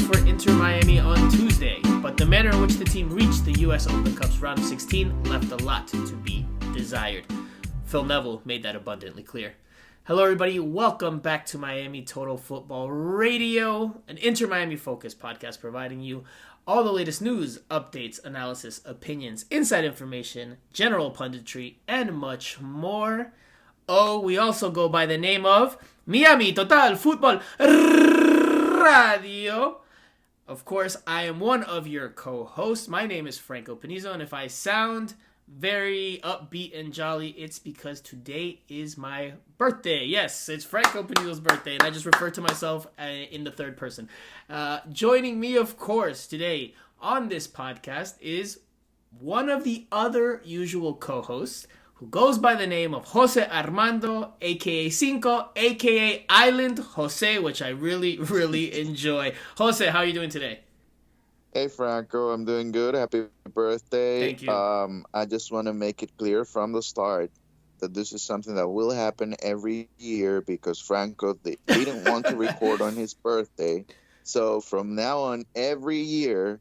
for Inter Miami on Tuesday, but the manner in which the team reached the U.S. Open Cup's round of 16 left a lot to be desired. Phil Neville made that abundantly clear. Hello everybody, welcome back to Miami Total Football Radio, an Inter Miami focused podcast providing you all the latest news, updates, analysis, opinions, inside information, general punditry, and much more. Oh, we also go by the name of Miami Total Football Radio. Of course, I am one of your co-hosts. My name is Franco Panizo, and if I sound very upbeat and jolly, it's because today is my birthday. Yes, it's Franco Panizo's birthday, and I just refer to myself in the third person. Joining me, of course, today on this podcast is one of the other usual co-hosts, who goes by the name of Jose Armando, a.k.a. Cinco, a.k.a. Island Jose, which I really, really enjoy. Jose, how are you doing today? Hey, Franco, I'm doing good. Happy birthday. Thank you. I just want to make it clear from the start that this is something that will happen every year because Franco didn't want to record on his birthday. So from now on, every year,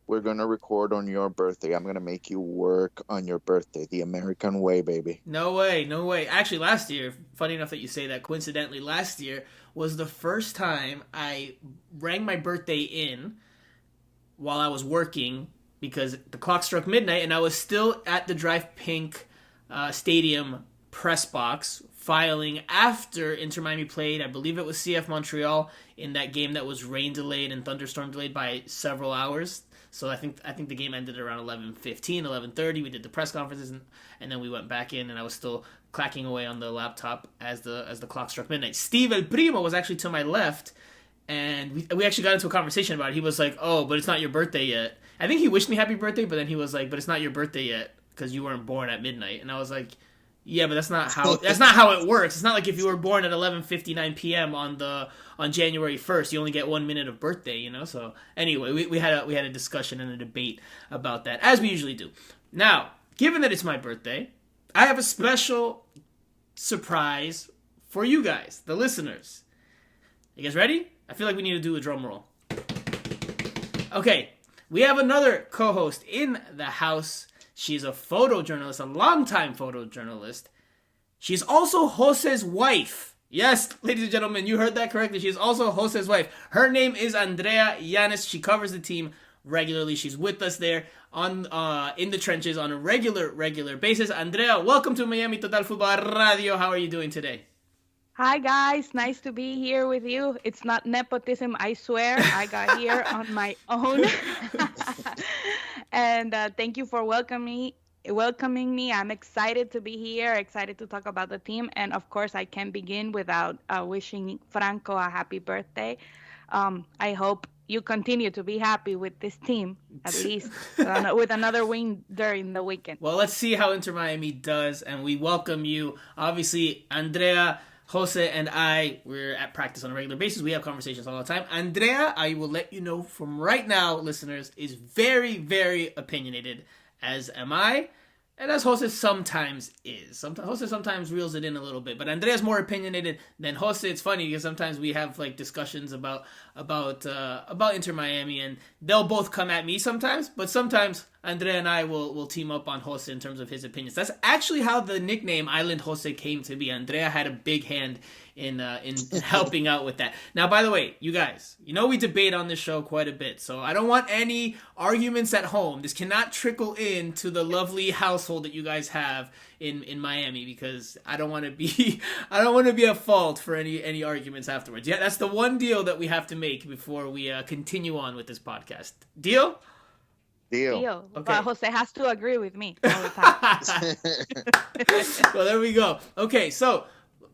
we're going to record on your birthday. I'm going to make you work on your birthday, the American way, baby. No way, no way. Actually, last year, funny enough that you say that, coincidentally, last year was the first time I rang my birthday in while I was working because the clock struck midnight and I was still at the Drive Pink Stadium press box filing after Inter Miami played. I believe it was CF Montreal in that game that was rain delayed and thunderstorm delayed by several hours. So I think the game ended around 11:15, 11:30. We did the press conferences and then we went back in and I was still clacking away on the laptop as the clock struck midnight. Steve El Primo was actually to my left, and we actually got into a conversation about it. He was like, "Oh, but it's not your birthday yet." I think he wished me happy birthday, but then he was like, "But it's not your birthday yet because you weren't born at midnight." And I was like, "Yeah, but that's not how it works. It's not like if you were born at 11:59 p.m. on January 1st, you only get 1 minute of birthday, you know." So anyway, we had a discussion and a debate about that, as we usually do. Now, given that it's my birthday, I have a special surprise for you guys, the listeners. You guys ready? I feel like we need to do a drum roll. Okay, we have another co-host in the house. She's a photojournalist, a longtime photojournalist. She's also Jose's wife. Yes, ladies and gentlemen, you heard that correctly. She's also Jose's wife. Her name is Andrea Yanez. She covers the team regularly. She's with us there on in the trenches on a regular basis. Andrea, welcome to Miami Total Football Radio. How are you doing today? Hi, guys. Nice to be here with you. It's not nepotism, I swear. I got here on my own. And thank you for welcoming me. I'm excited to be here, excited to talk about the team. And, of course, I can't begin without wishing Franco a happy birthday. I hope you continue to be happy with this team, at least with another win during the weekend. Well, let's see how Inter Miami does. And we welcome you. Obviously, Andrea, Jose, and we're at practice on a regular basis. We have conversations all the time. Andrea, I will let you know from right now, listeners, is very, very opinionated, as am I, and as Jose sometimes is. Jose sometimes reels it in a little bit, but Andrea's more opinionated than Jose. It's funny because sometimes we have like discussions about Inter Miami, and they'll both come at me sometimes, but sometimes Andrea and I will team up on Jose in terms of his opinions. That's actually how the nickname Island Jose came to be. Andrea had a big hand in helping out with that. Now, by the way, you guys, you know we debate on this show quite a bit, so I don't want any arguments at home. This cannot trickle into the lovely household that you guys have in Miami, because I don't want to be at fault for any arguments afterwards. Yeah, that's the one deal that we have to make before we continue on with this podcast. Deal? Deal. Okay. Jose has to agree with me all the time. Well, there we go. Okay, so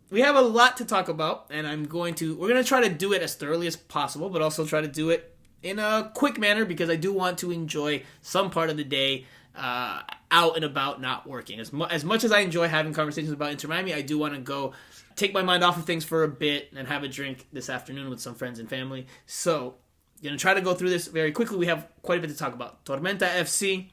we have a lot to talk about, and we're going to try to do it as thoroughly as possible, but also try to do it in a quick manner because I do want to enjoy some part of the day out and about, not working. As much as I enjoy having conversations about Inter Miami, I do want to go take my mind off of things for a bit and have a drink this afternoon with some friends and family. So going to try to go through this very quickly. We have quite a bit to talk about. Tormenta FC,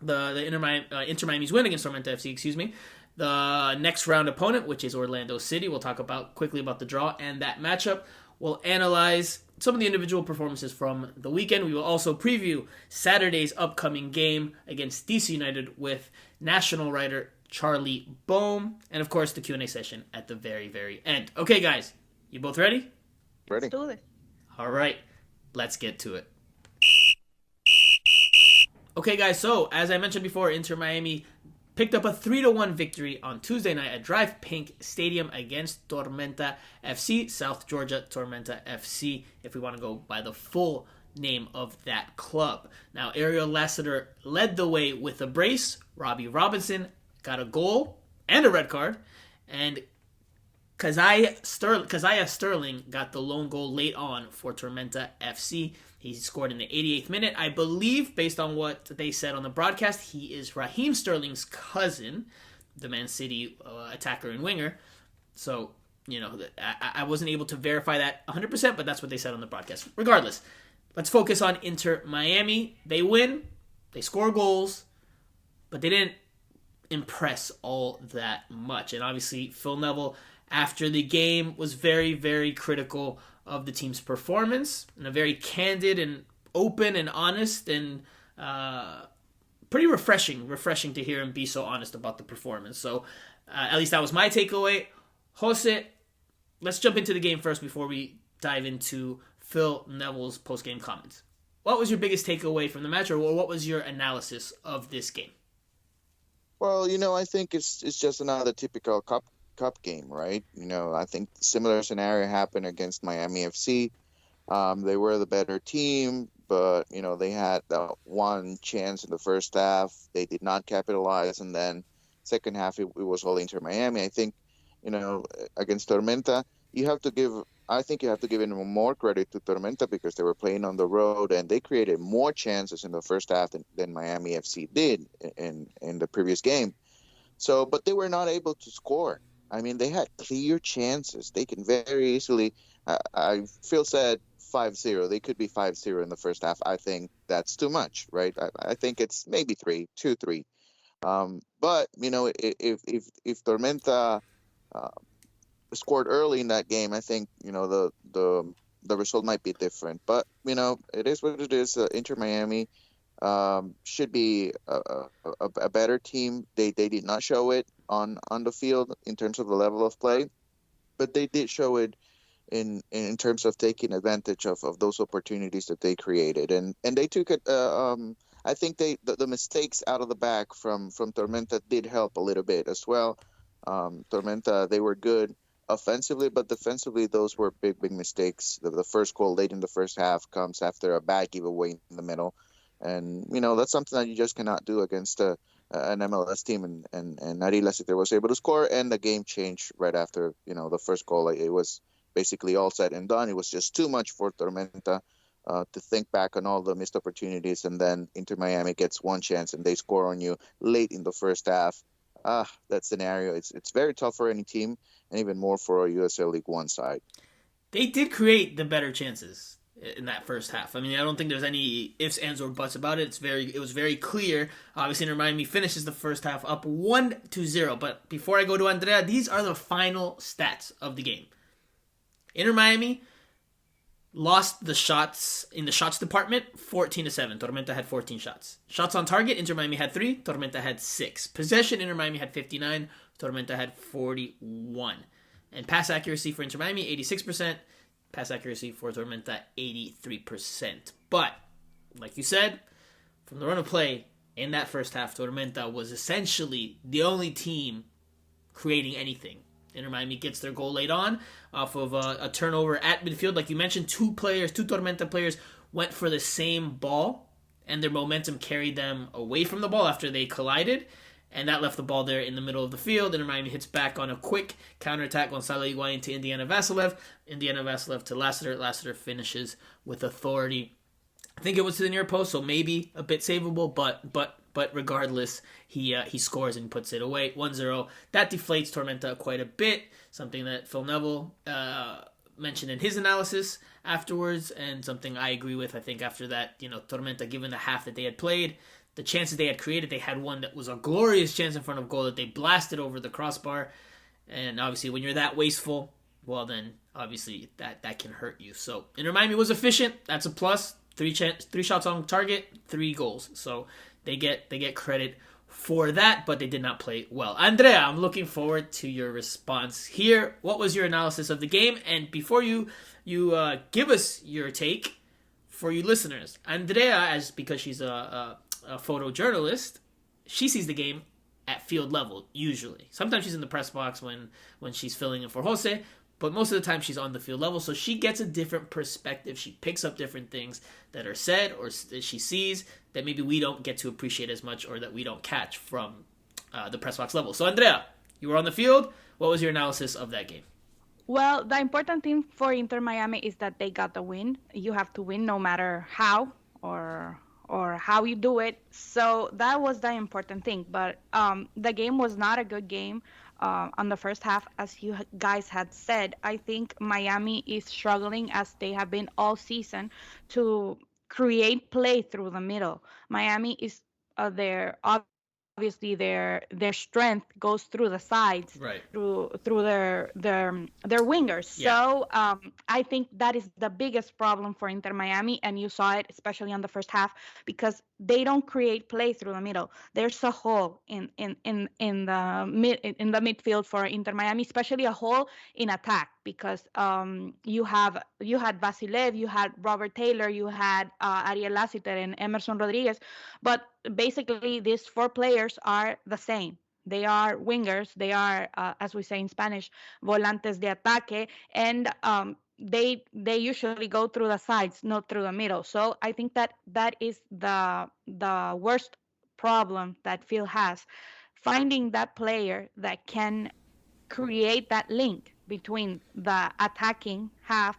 the Inter Miami's win against Tormenta FC, The next round opponent, which is Orlando City. We'll talk quickly about the draw and that matchup. We'll analyze some of the individual performances from the weekend. We will also preview Saturday's upcoming game against DC United with national writer Charlie Boehm, and of course the Q&A session at the very, very end. Okay, guys, you both ready? Ready. Let's do this. All right, let's get to it. Okay, guys, so as I mentioned before, Inter Miami picked up a 3-1 victory on Tuesday night at Drive Pink Stadium against Tormenta FC, South Georgia Tormenta FC, if we want to go by the full name of that club. Now, Ariel Lasseter led the way with a brace. Robbie Robinson got a goal and a red card, and Keziah Sterling got the lone goal late on for Tormenta FC. He scored in the 88th minute. I believe, based on what they said on the broadcast, he is Raheem Sterling's cousin, the Man City attacker and winger. So, I wasn't able to verify that 100%, but that's what they said on the broadcast. Regardless, let's focus on Inter Miami. They win, they score goals, but they didn't impress all that much. And obviously, Phil Neville, after the game, was very, very critical of the team's performance in a very candid and open and honest and pretty refreshing to hear him be so honest about the performance. So at least that was my takeaway. Jose, let's jump into the game first before we dive into Phil Neville's post-game comments. What was your biggest takeaway from the match, or what was your analysis of this game? Well, I think it's just another typical cup game, right? I think similar scenario happened against Miami FC. They were the better team, but they had that one chance in the first half. They did not capitalize, and then second half it was all Inter Miami. I think against Tormenta, you have to give even more credit to Tormenta because they were playing on the road and they created more chances in the first half than Miami FC did in the previous game. So, but they were not able to score. I mean, they had clear chances. They can very easily, Phil said 5-0. They could be 5-0 in the first half. I think that's too much, right? I think it's maybe 2-3. But, if Tormenta scored early in that game, I think, the result might be different. But, it is what it is. Inter Miami should be a better team. They did not show it on the field in terms of the level of play, but they did show it in terms of taking advantage of those opportunities that they created, and they took it. I think the mistakes out of the back from Tormenta did help a little bit as well. Tormenta, they were good offensively, but defensively those were big mistakes. The first goal late in the first half comes after a bad giveaway in the middle. And, that's something that you just cannot do against an MLS team. And Ariel Lasseter was able to score, and the game changed right after, the first goal. It was basically all said and done. It was just too much for Tormenta to think back on all the missed opportunities. And then Inter Miami gets one chance, and they score on you late in the first half. That scenario, it's very tough for any team, and even more for a USL League One side. They did create the better chances in that first half. I mean, I don't think there's any ifs, ands, or buts about it. It was very clear. Obviously, Inter Miami finishes the first half up 1-0. But before I go to Andrea, these are the final stats of the game. Inter Miami lost the shots in the shots department 14-7. Tormenta had 14 shots. Shots on target, Inter Miami had 3. Tormenta had 6. Possession, Inter Miami had 59. Tormenta had 41. And pass accuracy for Inter Miami, 86%. Pass accuracy for Tormenta, 83%. But, like you said, from the run of play in that first half, Tormenta was essentially the only team creating anything. Inter Miami gets their goal late on off of a turnover at midfield. Like you mentioned, two Tormenta players went for the same ball, and their momentum carried them away from the ball after they collided. And that left the ball there in the middle of the field. Inter Miami hits back on a quick counterattack. Gonzalo Iguain to Indiana Vassilev. Indiana Vassilev to Lasseter. Lasseter finishes with authority. I think it was to the near post, so maybe a bit savable. But regardless, he scores and puts it away. 1-0. That deflates Tormenta quite a bit. Something that Phil Neville mentioned in his analysis afterwards, and something I agree with. I think after that, Tormenta, given the half that they had played, the chances they had created, they had one that was a glorious chance in front of goal that they blasted over the crossbar. And obviously, when you're that wasteful, well then, obviously that can hurt you. So Inter Miami was efficient. That's a plus. Three shots on target, 3 goals. So they get credit for that, but they did not play well. Andrea, I'm looking forward to your response here. What was your analysis of the game? And before you give us your take, for you listeners, Andrea, because she's a photojournalist, she sees the game at field level usually. Sometimes she's in the press box when she's filling in for Jose, but most of the time she's on the field level, so she gets a different perspective. She picks up different things that are said or that she sees that maybe we don't get to appreciate as much or that we don't catch from the press box level. So Andrea, you were on the field. What was your analysis of that game? Well, the important thing for Inter Miami is that they got the win. You have to win no matter how or how you do it. So that was the important thing. But the game was not a good game on the first half, as you guys had said. I think Miami is struggling, as they have been all season, to create play through the middle. Miami is obviously their strength goes through the sides, right, through their wingers. Yeah. So I think that is the biggest problem for Inter Miami, and you saw it especially on the first half, because they don't create play through the middle. There's a hole in the midfield for Inter Miami, especially a hole in attack, because you had Vasilev, you had Robert Taylor, you had Ariel Lasseter and Emerson Rodriguez, but basically these 4 players are the same. They are wingers. They are, as we say in Spanish, volantes de ataque, and they usually go through the sides, not through the middle. So I think that is the worst problem that Phil has, finding that player that can create that link between the attacking half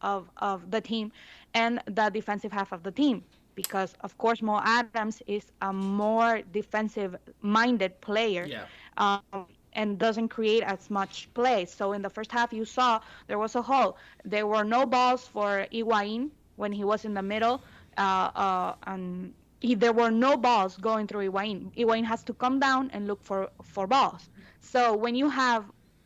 of the team and the defensive half of the team. Because, of course, Mo Adams is a more defensive-minded player, yeah, and doesn't create as much play. So in the first half, you saw there was a hole. There were no balls for Iguain when he was in the middle, and there were no balls going through Iguain. Iguain has to come down and look for balls. So when you have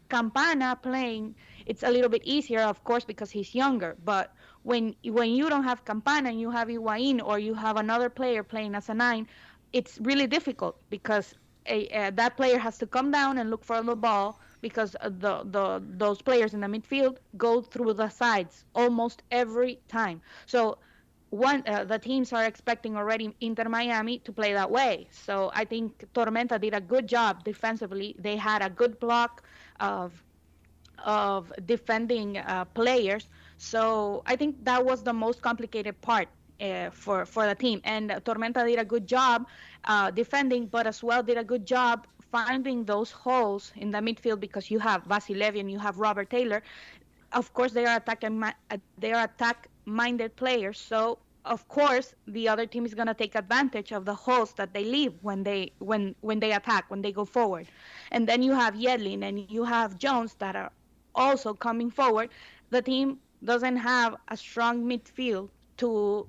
Campana playing, it's a little bit easier, of course, because he's younger. But when you don't have Campana and you have Iguain, or you have another player playing as a 9, it's really difficult, because that player has to come down and look for the ball, because those players in the midfield go through the sides almost every time. So the teams are expecting already Inter Miami to play that way. So I think Tormenta did a good job defensively. They had a good block of defending players. So I think that was the most complicated part for the team. And Tormenta did a good job defending, but as well did a good job finding those holes in the midfield, because you have Vasilev and you have Robert Taylor. Of course, they are attack-minded players. So of course, the other team is going to take advantage of the holes that they leave when they attack, when they go forward. And then you have Yedlin and you have Jones that are also coming forward. The team doesn't have a strong midfield to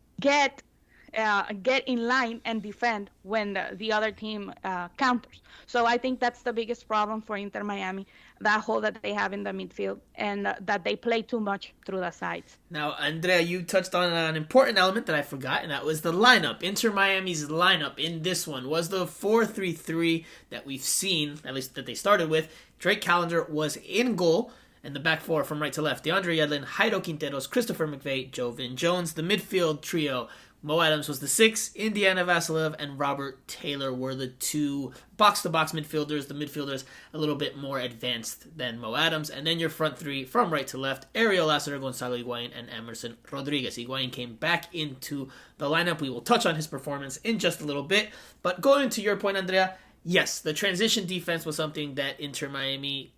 get in line and defend when the other team counters. So I think that's the biggest problem for Inter Miami, that hole that they have in the midfield, and that they play too much through the sides. Now, Andrea, you touched on an important element that I forgot, and that was the lineup. Inter Miami's lineup in this one was the 4-3-3 that we've seen, at least that they started with. Drake Callender was in goal, and the back four from right to left: DeAndre Yedlin, Jairo Quinteros, Christopher McVeigh, Jovin Jones. The midfield trio: Mo Adams was the 6, Indiana Vasilev and Robert Taylor were the 2 box-to-box midfielders. The midfielders a little bit more advanced than Mo Adams. And then your front 3 from right to left: Ariel Lasseter, Gonzalo Iguain, and Emerson Rodriguez. Iguain came back into the lineup. We will touch on his performance in just a little bit. But going to your point, Andrea, yes, the transition defense was something that Inter Miami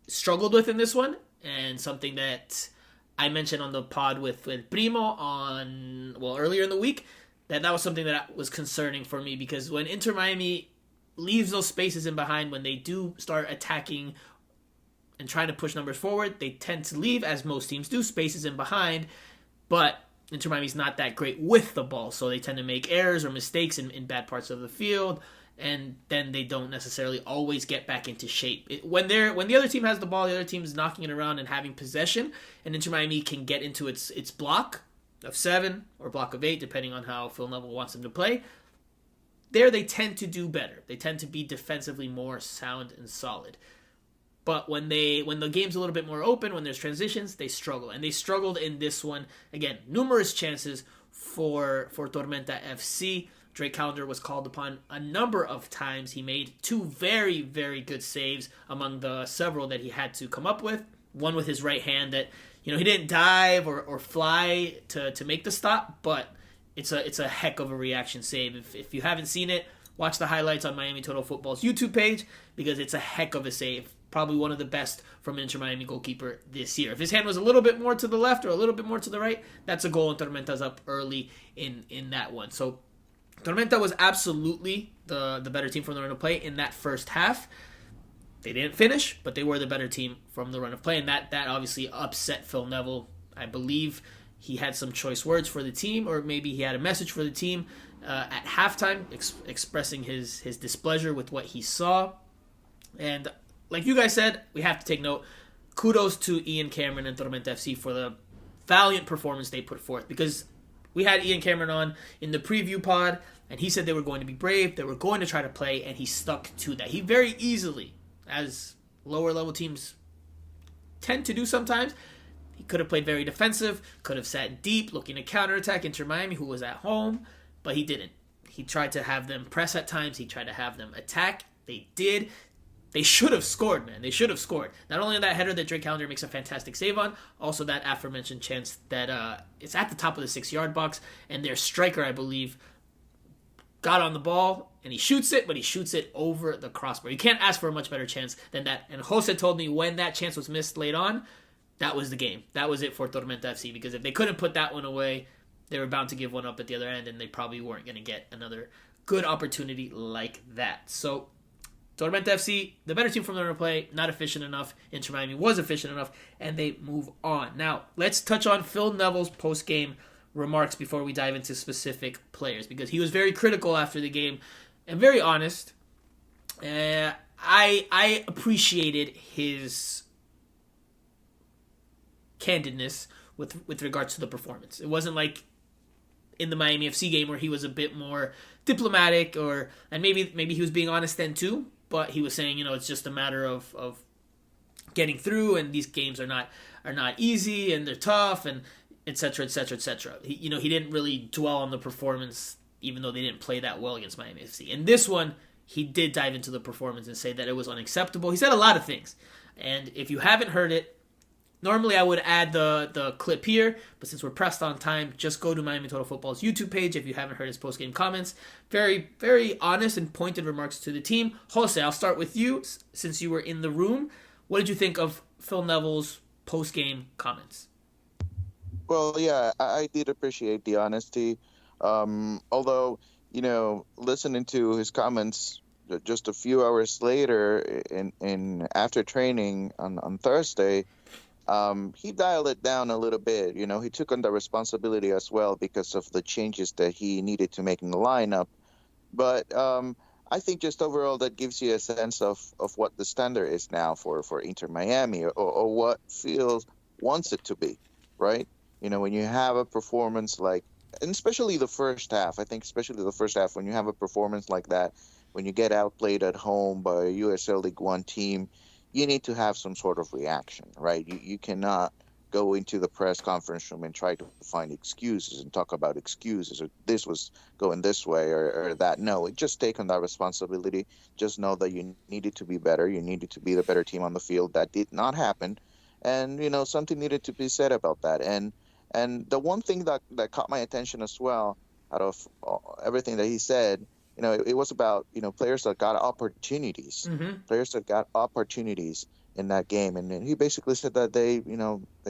struggled with in this one, and something that I mentioned on the pod with Primo earlier in the week, that was something that was concerning for me, because when Inter Miami leaves those spaces in behind, when they do start attacking and trying to push numbers forward, they tend to leave, as most teams do, spaces in behind, but Inter Miami's not that great with the ball, so they tend to make errors or mistakes in bad parts of the field. and then they don't necessarily always get back into shape. When the other team has the ball, the other team is knocking it around and having possession, and Inter Miami can get into its block of 7 or block of 8, depending on how Phil Neville wants them to play. There they tend to do better. They tend to be defensively more sound and solid. But when the game's a little bit more open, when there's transitions, they struggle. And they struggled in this one. Again, numerous chances for Tormenta FC. Drake Callender was called upon a number of times. He made 2 very, very good saves among the several that he had to come up with. One with his right hand that, he didn't dive or fly to make the stop, but it's a heck of a reaction save. If you haven't seen it, watch the highlights on Miami Total Football's YouTube page, because it's a heck of a save. Probably one of the best from an Inter Miami goalkeeper this year. If his hand was a little bit more to the left or a little bit more to the right, that's a goal, and Tormenta's up early in that one. So Tormenta was absolutely the better team from the run of play in that first half. They didn't finish, but they were the better team from the run of play, and that obviously upset Phil Neville. I believe he had some choice words for the team, or maybe he had a message for the team at halftime, expressing his displeasure with what he saw. And like you guys said, we have to take note. Kudos to Ian Cameron and Tormenta FC for the valiant performance they put forth, because we had Ian Cameron on in the preview pod, and he said they were going to be brave, they were going to try to play, and he stuck to that. He very easily, as lower level teams tend to do sometimes, he could have played very defensive, could have sat deep, looking to counterattack Inter Miami, who was at home, but he didn't. He tried to have them press at times, he tried to have them attack. They did. They should have scored, man. They should have scored. Not only that header that Drake Callender makes a fantastic save on, also that aforementioned chance that it's at the top of the 6-yard box, and their striker, I believe, got on the ball, and he shoots it, but he shoots it over the crossbar. You can't ask for a much better chance than that. And Jose told me when that chance was missed late on, that was the game. That was it for Tormenta FC, because if they couldn't put that one away, they were bound to give one up at the other end, and they probably weren't going to get another good opportunity like that. So Tormenta FC, the better team from the replay, not efficient enough. Inter Miami was efficient enough, and they move on. Now, let's touch on Phil Neville's post-game remarks before we dive into specific players, because he was very critical after the game and very honest. I appreciated his candidness with regards to the performance. It wasn't like in the Miami FC game where he was a bit more diplomatic, and maybe he was being honest then too, but he was saying, it's just a matter of getting through, and these games are not easy, and they're tough, and etc., etc., etc. He didn't really dwell on the performance, even though they didn't play that well against Miami FC. In this one, he did dive into the performance and say that it was unacceptable. He said a lot of things, and if you haven't heard it, normally I would add the clip here, but since we're pressed on time, just go to Miami Total Football's YouTube page if you haven't heard his post-game comments. Very, very honest and pointed remarks to the team. Jose, I'll start with you, since you were in the room. What did you think of Phil Neville's post-game comments? Well, yeah, I did appreciate the honesty. Although, listening to his comments just a few hours later in after training on Thursday, he dialed it down a little bit. He took on the responsibility as well because of the changes that he needed to make in the lineup. But I think just overall that gives you a sense of what the standard is now for Inter Miami, or what Phil wants it to be, right? When you have a performance like, and especially the first half, I think especially the first half, when you have a performance like that, when you get outplayed at home by a USL League One team, you need to have some sort of reaction, right? You cannot go into the press conference room and try to find excuses and talk about excuses, or this was going this way or that. No, just take on that responsibility. Just know that you needed to be better. You needed to be the better team on the field. That did not happen. And, something needed to be said about that. And the one thing that caught my attention as well, out of everything that he said, it was about, players that got opportunities, players that got opportunities in that game. And he basically said that they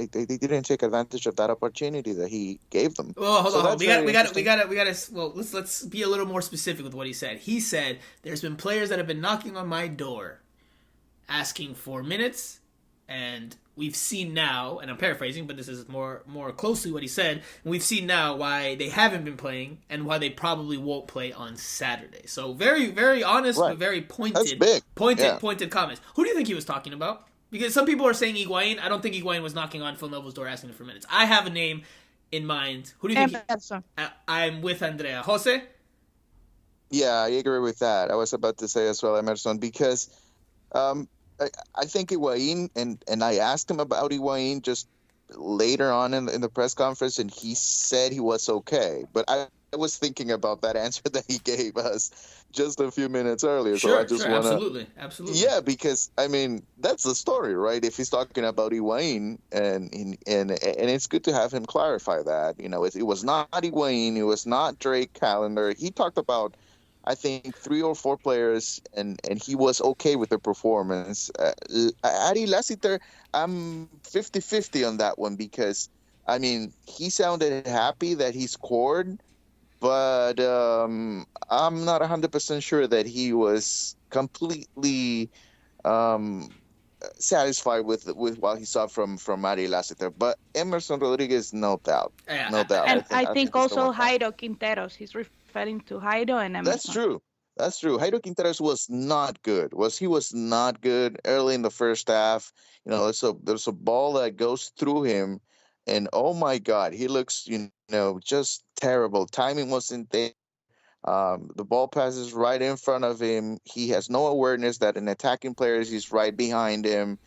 didn't take advantage of that opportunity that he gave them. Well, hold on. We got. Well, let's be a little more specific with what he said. He said there's been players that have been knocking on my door, asking for minutes, and we've seen now, and I'm paraphrasing, but this is more closely what he said, and we've seen now why they haven't been playing and why they probably won't play on Saturday. So very, very honest, but very pointed comments. Who do you think he was talking about? Because some people are saying Iguain. I don't think Iguain was knocking on Phil Neville's door asking him for minutes. I have a name in mind. Who do you think? I'm with Andrea. Jose? Yeah, I agree with that. I was about to say as well, Emerson, because I think Iguain, and I asked him about Iguain just later on in the press conference, and he said he was okay. But I was thinking about that answer that he gave us just a few minutes earlier. Sure, so I just want to... Absolutely. Yeah, because, I mean, that's the story, right? If he's talking about Iguain, and it's good to have him clarify that. You know, it was not Iguain, it was not Drake Callender. He talked about, I think, 3 or 4 players, and he was okay with the performance. Ariel Lasseter, I'm 50-50 on that one because, I mean, he sounded happy that he scored, but I'm not 100% sure that he was completely satisfied with what he saw from Ariel Lasseter. But Emerson Rodriguez, no doubt. No doubt. And I think also Jairo Quinteros. He's referring to Jairo and Emerson. That's true. Jairo Quinteros was not good. He was not good early in the first half. You know, there's a ball that goes through him, and oh my God, he looks, just terrible. Timing wasn't there. The ball passes right in front of him. He has no awareness that an attacking player is right behind him.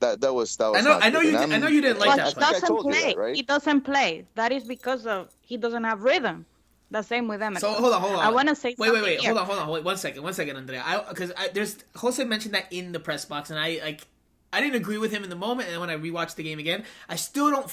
That was. I know you didn't like that. He doesn't play. Right? He doesn't play. That is because he doesn't have rhythm. The same with Emerson. So hold on. I want to say wait. Hold on. Wait, one second, Andrea. Because there's Jose mentioned that in the press box, and I didn't agree with him in the moment, and when I rewatched the game again, I still don't.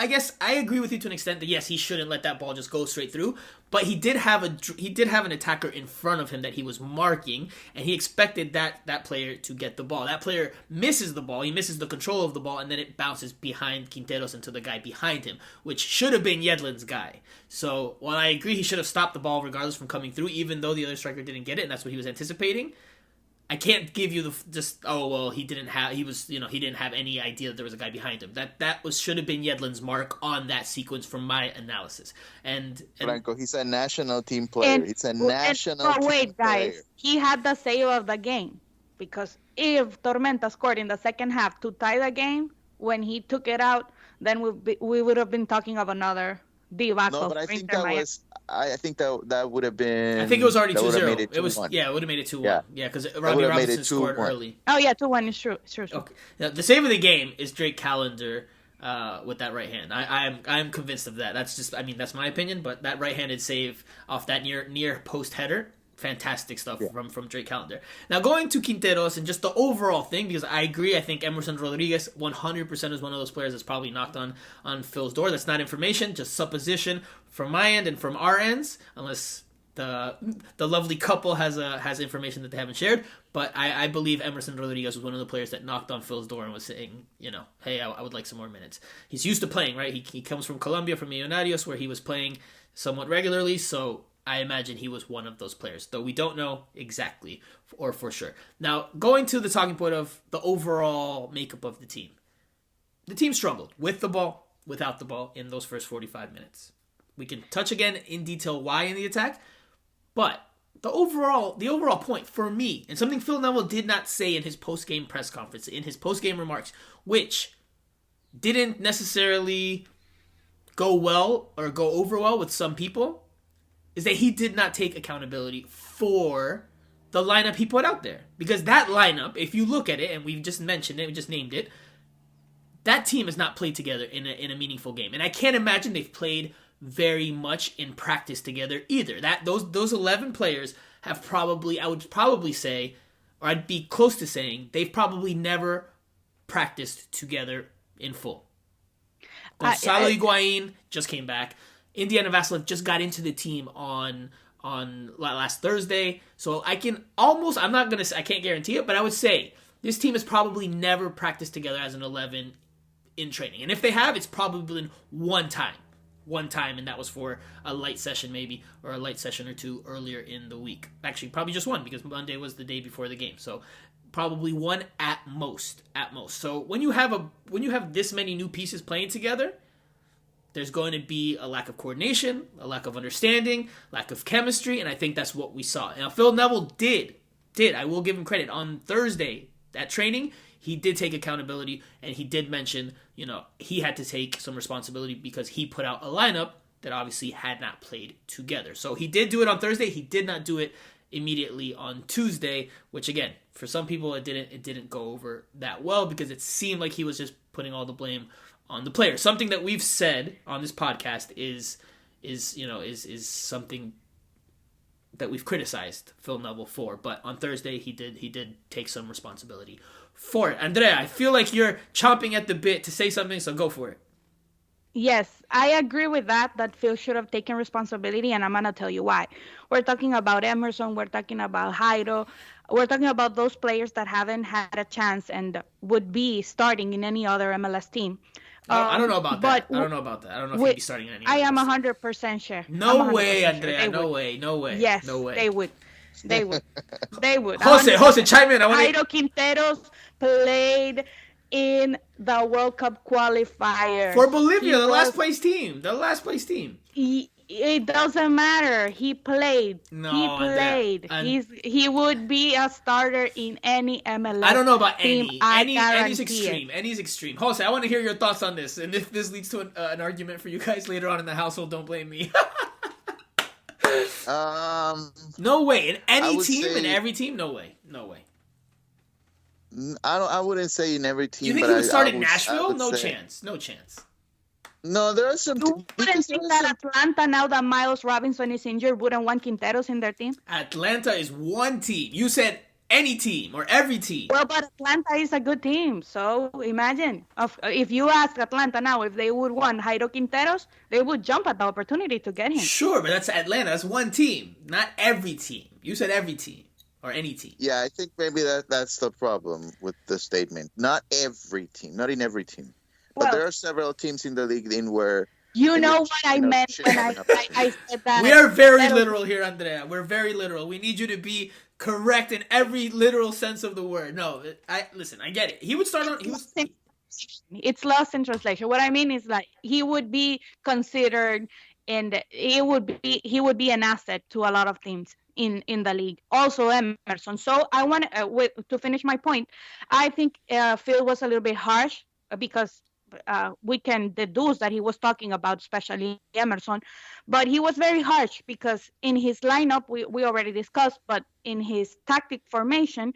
I guess I agree with you to an extent that yes, he shouldn't let that ball just go straight through. But he did have an attacker in front of him that he was marking, and he expected that player to get the ball. That player misses the ball. He misses the control of the ball, and then it bounces behind Quinteros into the guy behind him, which should have been Yedlin's guy. So while I agree he should have stopped the ball regardless from coming through, even though the other striker didn't get it, and that's what he was anticipating. I can't give you he didn't have any idea that there was a guy behind him. That should have been Yedlin's mark on that sequence from my analysis. And Franco, he's a national team player. Wait, guys, he had the save of the game because if Tormenta scored in the second half to tie the game, when he took it out, then we would have been talking of another debacle. No, but I think that would have been. I think it was already 2-0. It was it would have made it 2-1. Yeah, because Robbie Robinson scored early. Oh yeah, 2-1 is true. Okay. Now, the save of the game is Drake Callender with that right hand. I'm convinced of that. That's my opinion. But that right-handed save off that near post header. Fantastic stuff from Drake Callender. Now going to Quinteros and just the overall thing, because I agree, I think Emerson Rodriguez 100% is one of those players that's probably knocked on Phil's door. That's not information, just supposition from my end and from our ends, unless the lovely couple has information that they haven't shared. But I believe Emerson Rodriguez was one of the players that knocked on Phil's door and was saying, hey, I would like some more minutes. He's used to playing, right? He comes from Colombia, from Millonarios, where he was playing somewhat regularly, so I imagine he was one of those players, though we don't know exactly or for sure. Now, going to the talking point of the overall makeup of the team. The team struggled with the ball, without the ball in those first 45 minutes. We can touch again in detail why in the attack, but the overall point for me, and something Phil Neville did not say in his post-game press conference, in his post-game remarks, which didn't necessarily go well or go over well with some people, is that he did not take accountability for the lineup he put out there. Because that lineup, if you look at it, and we've just mentioned it, we just named it, that team has not played together in a meaningful game. And I can't imagine they've played very much in practice together either. Those 11 players have probably, I would probably say, or I'd be close to saying, they've probably never practiced together in full. Gonzalo Iguain just came back. Indiana Vassilev just got into the team on last Thursday. So I can't guarantee it, but I would say this team has probably never practiced together as an 11 in training. And if they have, it's probably been one time, and that was for a light session maybe, or a light session or two earlier in the week. Actually, probably just one, because Monday was the day before the game. So probably one at most. So when you have this many new pieces playing together, there's going to be a lack of coordination, a lack of understanding, lack of chemistry, and I think that's what we saw. Now, Phil Neville did, I will give him credit, on Thursday at training, he did take accountability, and he did mention, he had to take some responsibility because he put out a lineup that obviously had not played together. So he did do it on Thursday. He did not do it immediately on Tuesday, which again, for some people it didn't go over that well because it seemed like he was just putting all the blame on the player. Something that we've said on this podcast is something that we've criticized Phil Neville for, but on Thursday he did take some responsibility for it. Andrea, I feel like you're chomping at the bit to say something, so go for it. Yes, I agree with that Phil should have taken responsibility, and I'm going to tell you why. We're talking about Emerson, we're talking about Jairo, we're talking about those players that haven't had a chance and would be starting in any other MLS team. I don't know about that. I don't know if he'd be starting in any other I am MLS. 100% sure. No way, Andrea, no way. Yes, no way. They would. They would. Jose, chime in. Jairo Quinteros played in the World Cup qualifier for Bolivia, the last place team. It doesn't matter. He played. No, he played. He would be a starter in any MLS. I don't know about team, Any's extreme. Jose, I want to hear your thoughts on this. And if this leads to an argument for you guys later on in the household, don't blame me. No way. In any team, in every team, no way. I wouldn't say in every team. You think he would start in Nashville? No chance. No, there are some. You wouldn't think that Atlanta, now that Miles Robinson is injured, wouldn't want Quinteros in their team? Atlanta is one team. You said any team or every team. Well, but Atlanta is a good team. So imagine if you ask Atlanta now if they would want Jairo Quinteros, they would jump at the opportunity to get him. Sure, but that's Atlanta. That's one team, not every team. You said every team. Or any team. Yeah, I think maybe that's the problem with the statement. Not every team. Not in every team. But there are several teams in the league what I meant when I said that. We are very literal here, Andrea. We're very literal. We need you to be correct in every literal sense of the word. No, I get it. He would start on... It's lost in translation. What I mean is that he would be considered, and he would be an asset to a lot of teams in the league. Also Emerson. So I want to finish my point. I think Phil was a little bit harsh because we can deduce that he was talking about especially Emerson, but he was very harsh because in his lineup, we already discussed, but in his tactic formation,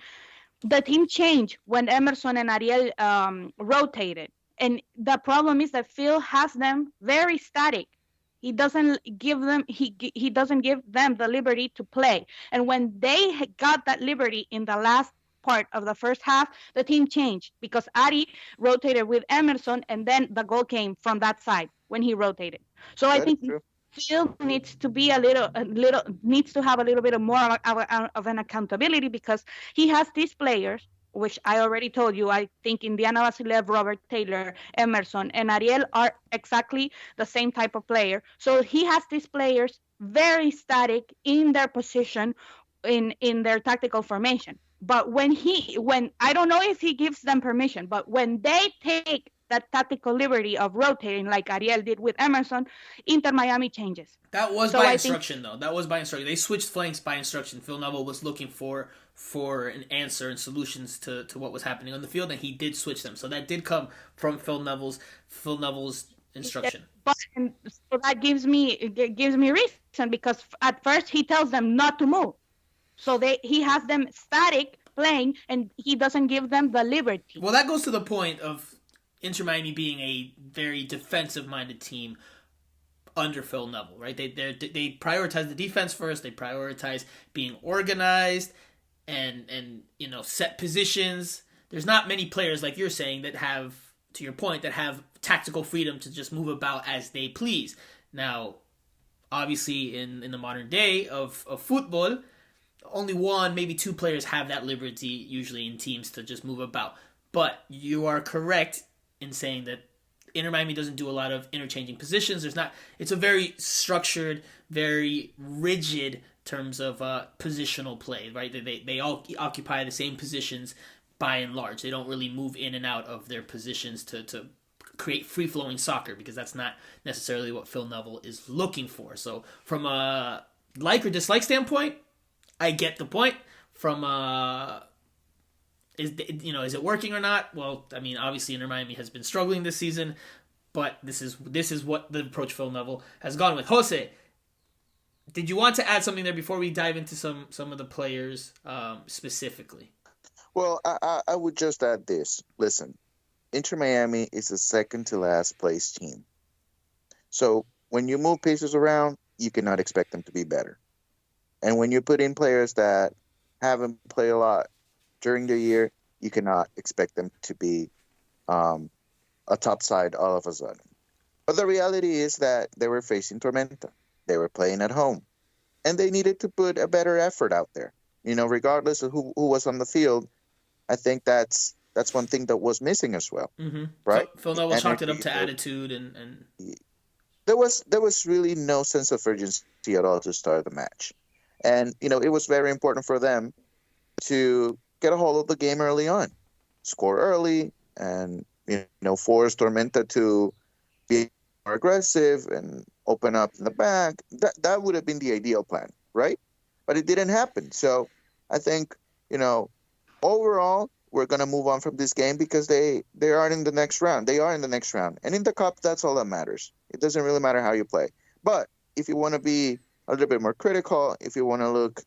the team changed when Emerson and Ariel rotated. And the problem is that Phil has them very static. He doesn't give them the liberty to play. And when they got that liberty in the last part of the first half, the team changed because Ari rotated with Emerson, and then the goal came from that side when he rotated. So I think Phil needs to be needs to have a little bit more of an accountability because he has these players, which I already told you. I think Indiana Vasilev, Robert Taylor, Emerson, and Ariel are exactly the same type of player. So he has these players very static in their position in their tactical formation. But when I don't know if he gives them permission, but when they take that tactical liberty of rotating like Ariel did with Emerson, Inter Miami changes. That was by instruction, though. That was by instruction. They switched flanks by instruction. Phil Neville was looking for an answer and solutions to what was happening on the field, and he did switch them. So that did come from Phil Neville's instruction. But so that gives me reason because at first he tells them not to move. So he has them static playing, and he doesn't give them the liberty. Well, that goes to the point of Inter Miami being a very defensive-minded team under Phil Neville, right? They prioritize the defense first. They prioritize being organized and set positions. There's not many players, like you're saying, that have, to your point, that have tactical freedom to just move about as they please. Now, obviously, in the modern day of Futbol, only one, maybe two players have that liberty, usually in teams, to just move about. But you are correct in saying that Inter Miami doesn't do a lot of interchanging positions. It's a very structured, very rigid terms of positional play, right? They all occupy the same positions by and large. They don't really move in and out of their positions to create free-flowing soccer, because that's not necessarily what Phil Neville is looking for. So from a like or dislike standpoint, I get the point. From is it working or not? Well, I mean, obviously Inter Miami has been struggling this season, but this is what the approach Phil Neville has gone with. Jose, did you want to add something there before we dive into some of the players specifically? Well, I would just add this. Listen, Inter Miami is the second to last place team. So when you move pieces around, you cannot expect them to be better. And when you put in players that haven't played a lot during the year, you cannot expect them to be a top side all of a sudden. But the reality is that they were facing Tormenta. They were playing at home. And they needed to put a better effort out there. Regardless of who was on the field, I think that's one thing that was missing as well. Mm-hmm. Right? Phil Neville chalked it up to attitude and there was really no sense of urgency at all to start the match. And, it was very important for them to get a hold of the game early on, score early, and, force Tormenta to be more aggressive and open up in the back. That would have been the ideal plan, right? But it didn't happen. So I think, overall, we're going to move on from this game because they are in the next round. They are in the next round. And in the Cup, that's all that matters. It doesn't really matter how you play. But if you want to be a little bit more critical, if you want to look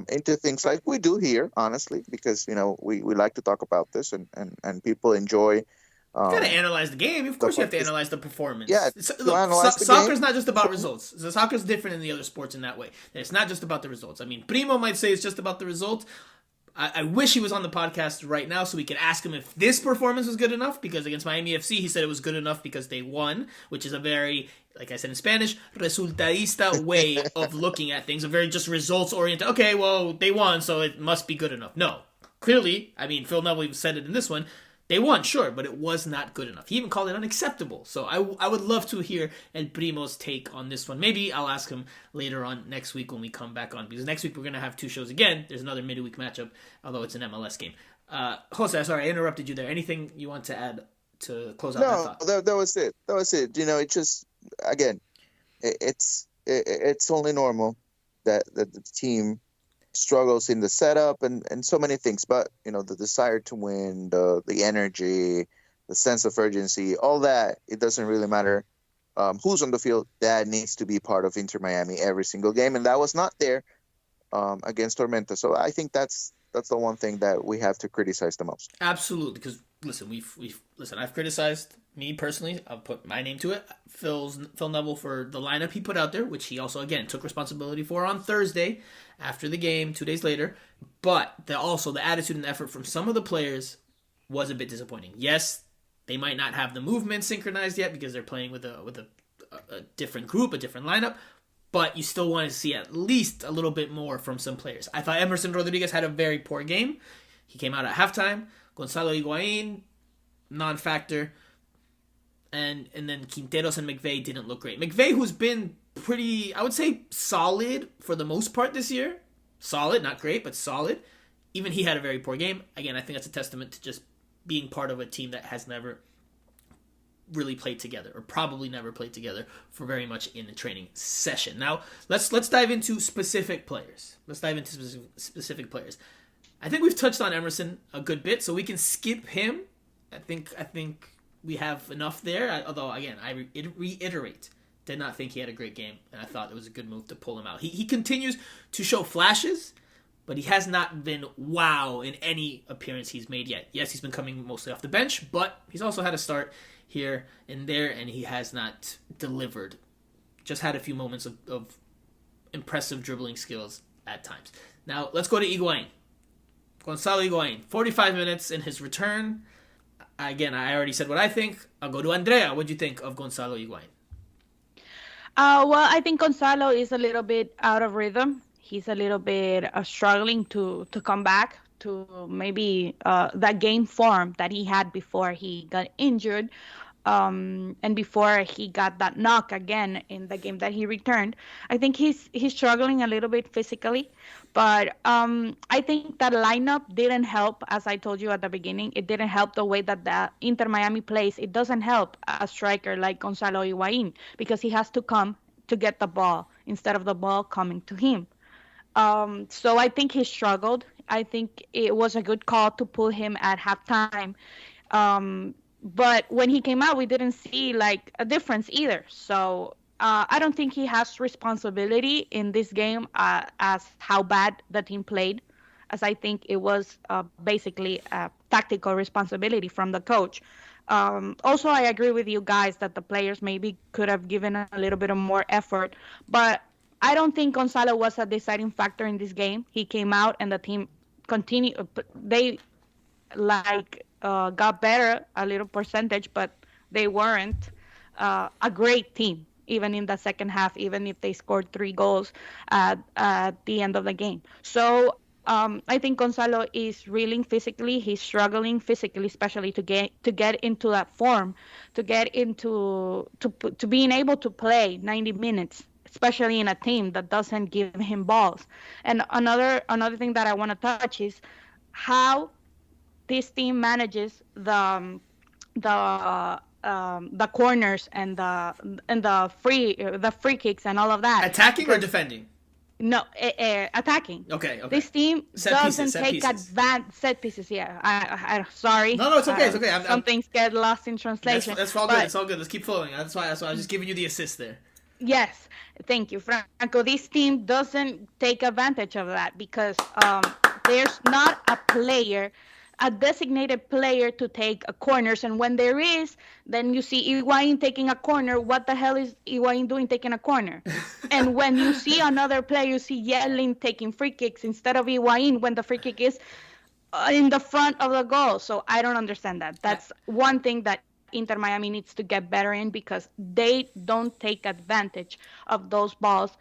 into things like we do here, honestly, because, we like to talk about this and people enjoy. You got to analyze the game. Of course you have to analyze the performance. Yeah, soccer's not just about results. So soccer's different than the other sports in that way. It's not just about the results. I mean, Primo might say it's just about the results. I wish he was on the podcast right now so we could ask him if this performance was good enough, because against Miami FC, he said it was good enough because they won, which is a very, like I said in Spanish, resultadista way of looking at things, a very just results-oriented, okay, well, they won, so it must be good enough. No. Clearly, I mean, Phil Neville said it in this one, they won, sure, but it was not good enough. He even called it unacceptable. So I would love to hear El Primo's take on this one. Maybe I'll ask him later on next week when we come back on, because next week we're going to have two shows again. There's another midweek matchup, although it's an MLS game. Jose, sorry, I interrupted you there. Anything you want to add to close out that thought? No, that was it. That was it. It just, again, it's only normal that the team struggles in the setup and so many things, but the desire to win, the energy, the sense of urgency, all that, it doesn't really matter who's on the field. That needs to be part of Inter Miami every single game, and that was not there against Tormenta. So I think that's the one thing that we have to criticize the most. Absolutely, because listen, I've criticized me personally. I'll put my name to it. Phil Neville for the lineup he put out there, which he also again took responsibility for on Thursday after the game, 2 days later. But the attitude and effort from some of the players was a bit disappointing. Yes, they might not have the movement synchronized yet because they're playing with a different group, a different lineup. But you still want to see at least a little bit more from some players. I thought Emerson Rodriguez had a very poor game. He came out at halftime. Gonzalo Iguain, non-factor. And then Quinteros and McVeigh didn't look great. McVeigh, who's been pretty, I would say, solid for the most part this year. Solid, not great, but solid. Even he had a very poor game. Again, I think that's a testament to just being part of a team that has never really played together, or probably never played together for very much in a training session. Now, let's dive into specific players. Specific players. I think we've touched on Emerson a good bit, so we can skip him. I think we have enough there. Although, again, I reiterate, did not think he had a great game, and I thought it was a good move to pull him out. He continues to show flashes, but he has not been wow in any appearance he's made yet. Yes, he's been coming mostly off the bench, but he's also had a start here and there, and he has not delivered. Just had a few moments of impressive dribbling skills at times. Now, let's go to Iguain. Gonzalo Iguain, 45 minutes in his return. Again, I already said what I think. I'll go to Andrea. What do you think of Gonzalo Iguain? Well, I think Gonzalo is a little bit out of rhythm. He's a little bit struggling to come back to maybe that game form that he had before he got injured. and before he got that knock again in the game that he returned, I think he's struggling a little bit physically. But I think that lineup didn't help, as I told you at the beginning. It didn't help the way that the Inter Miami plays. It doesn't help a striker like Gonzalo Higuain because he has to come to get the ball instead of the ball coming to him. So I think he struggled. I think it was a good call to pull him at halftime. But when he came out, we didn't see like a difference either. So I don't think he has responsibility in this game as how bad the team played, as I think it was basically a tactical responsibility from the coach. Also, I agree with you guys that the players maybe could have given a little bit of more effort, but I don't think Gonzalo was a deciding factor in this game. He came out and the team continued. They got better a little percentage, but they weren't a great team even in the second half, even if they scored 3 goals at the end of the game. So I think Gonzalo is reeling physically. He's struggling physically, especially to get into that form, to get into to being able to play 90 minutes, especially in a team that doesn't give him balls. And another thing that I want to touch is how this team manages the corners and the free kicks and all of that. Attacking or defending? No, attacking. Okay. This team doesn't take advantage. Set pieces. Yeah, I sorry. No, it's okay. It's okay. Some things get lost in translation. That's all good. It's all good. Let's keep flowing. That's why I was just giving you the assist there. Yes, thank you, Franco. This team doesn't take advantage of that because there's not a designated player to take a corners, and when there is, then you see Iguain taking a corner. What the hell is Iguain doing taking a corner? And when you see another player, you see Yelling taking free kicks instead of Iguain when the free kick is in the front of the goal. So I don't understand that. That's one thing that Inter Miami needs to get better in because they don't take advantage of those balls.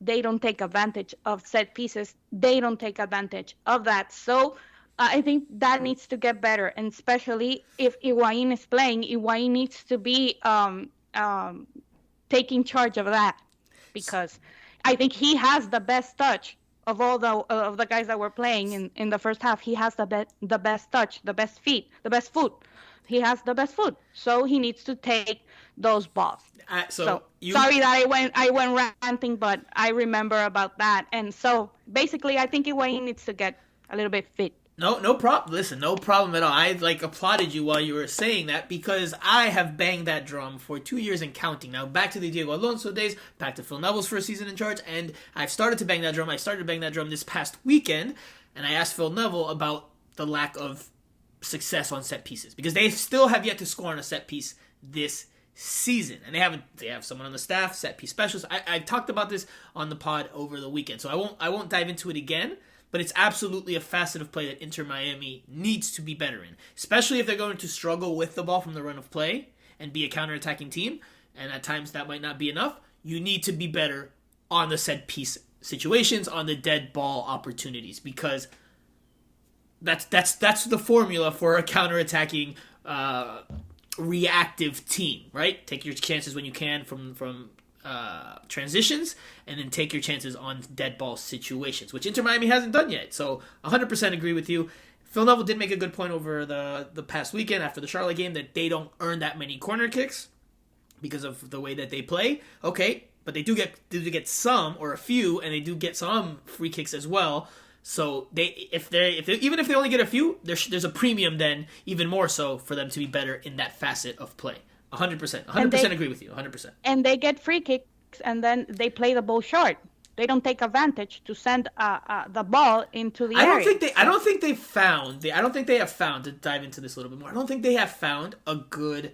They don't take advantage of set pieces. They don't take advantage of that. So I think that needs to get better, and especially if Iguain is playing, Iguain needs to be taking charge of that because I think he has the best touch of all the guys that were playing in the first half. He has the best touch, the best feet, the best foot. He has the best foot, so he needs to take those balls. Sorry that I went ranting, but I remember about that, and so basically I think Iguain needs to get a little bit fit. No problem. Listen, no problem at all. I applauded you while you were saying that because I have banged that drum for 2 years and counting. Now back to the Diego Alonso days, back to Phil Neville's first season in charge, and I've started to bang that drum. I started to bang that drum this past weekend, and I asked Phil Neville about the lack of success on set pieces because they still have yet to score on a set piece this season, and they have someone on the staff, set piece specialist. I talked about this on the pod over the weekend, so I won't dive into it again. But it's absolutely a facet of play that Inter Miami needs to be better in, especially if they're going to struggle with the ball from the run of play and be a counterattacking team. And at times that might not be enough. You need to be better on the set piece situations, on the dead ball opportunities, because that's the formula for a counterattacking reactive team, right? Take your chances when you can from transitions, and then take your chances on dead ball situations, which Inter Miami hasn't done yet. So 100% agree with you. Phil Neville did make a good point over the past weekend after the Charlotte game that they don't earn that many corner kicks because of the way that they play. Okay, but they do get some or a few, and they do get some free kicks as well. So even if they only get a few, there's a premium then even more so for them to be better in that facet of play. 100% agree with you. 100%. And they get free kicks, and then they play the ball short. They don't take advantage to send the ball into the area. I don't think they have found to dive into this a little bit more. I don't think they have found a good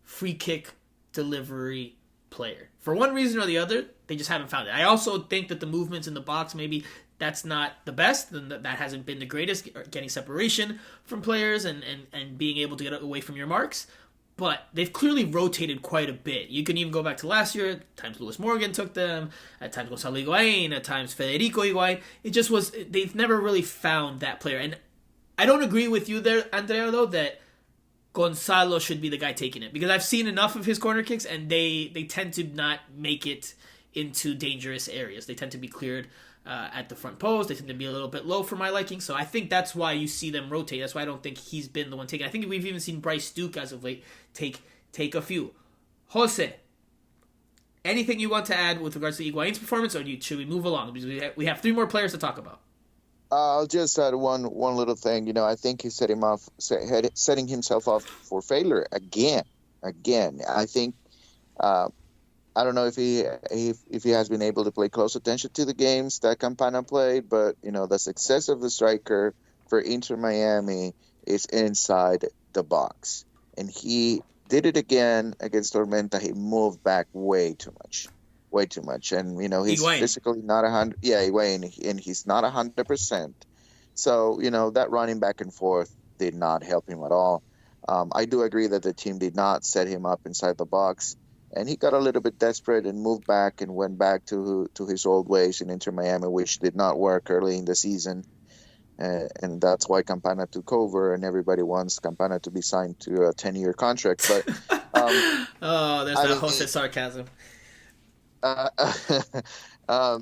free kick delivery player. For one reason or the other, they just haven't found it. I also think that the movements in the box, maybe that's not the best, and that hasn't been the greatest, getting separation from players and being able to get away from your marks. But they've clearly rotated quite a bit. You can even go back to last year. At times Luis Morgan took them. At times Gonzalo Iguain. At times Federico Iguain. It just was... They've never really found that player. And I don't agree with you there, Andrea, though, that Gonzalo should be the guy taking it, because I've seen enough of his corner kicks, and they tend to not make it into dangerous areas. They tend to be cleared at the front post. They tend to be a little bit low for my liking. So I think that's why you see them rotate. That's why I don't think he's been the one taking. I think we've even seen Bryce Duke as of late take a few. Jose, anything you want to add with regards to Iguain's performance, or should we move along? Because we have 3 more players to talk about. I'll just add one little thing. I think he's setting himself up for failure again. I think I don't know if he has been able to pay close attention to the games that Campana played, but the success of the striker for Inter Miami is inside the box, and he did it again against Tormenta. He moved back way too much, and he's Iguain. physically not 100. Yeah, Iguain, and he's not 100%. So that running back and forth did not help him at all. I do agree that the team did not set him up inside the box, and he got a little bit desperate and moved back and went back to his old ways in Inter Miami, which did not work early in the season. And that's why Campana took over, and everybody wants Campana to be signed to a 10-year contract. But there's that Jose sarcasm.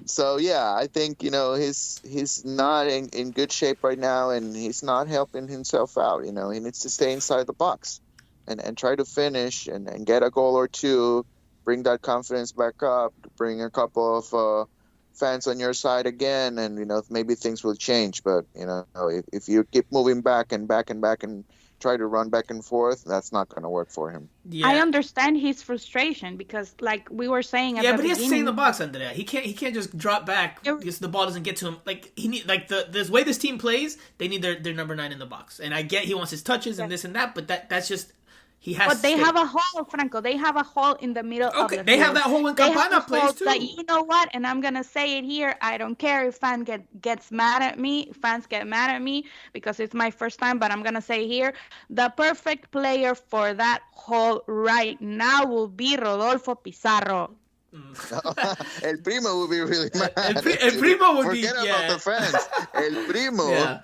So yeah, I think he's not in good shape right now, and he's not helping himself out. He needs to stay inside the box and try to finish and get a goal or two, bring that confidence back up, bring a couple of fans on your side again, and maybe things will change. But if you keep moving back and try to run back and forth, that's not going to work for him. Yeah. I understand his frustration, because like we were saying at the beginning, he has to stay in the box, Andrea. He can't just drop back because the ball doesn't get to him. Like he need the way this team plays, they need their number 9 in the box. And I get he wants his touches and this and that, but that's just he has. But they have a hole, Franco. They have a hole in the middle of the field. They have that hole when Campana plays too. That, you know what? And I'm gonna say it here. I don't care if fans get mad at me because it's my first time. But I'm gonna say here, the perfect player for that hole right now will be Rodolfo Pizarro. El Primo would be really mad. El Primo would Forget about the fans. El Primo. Yeah.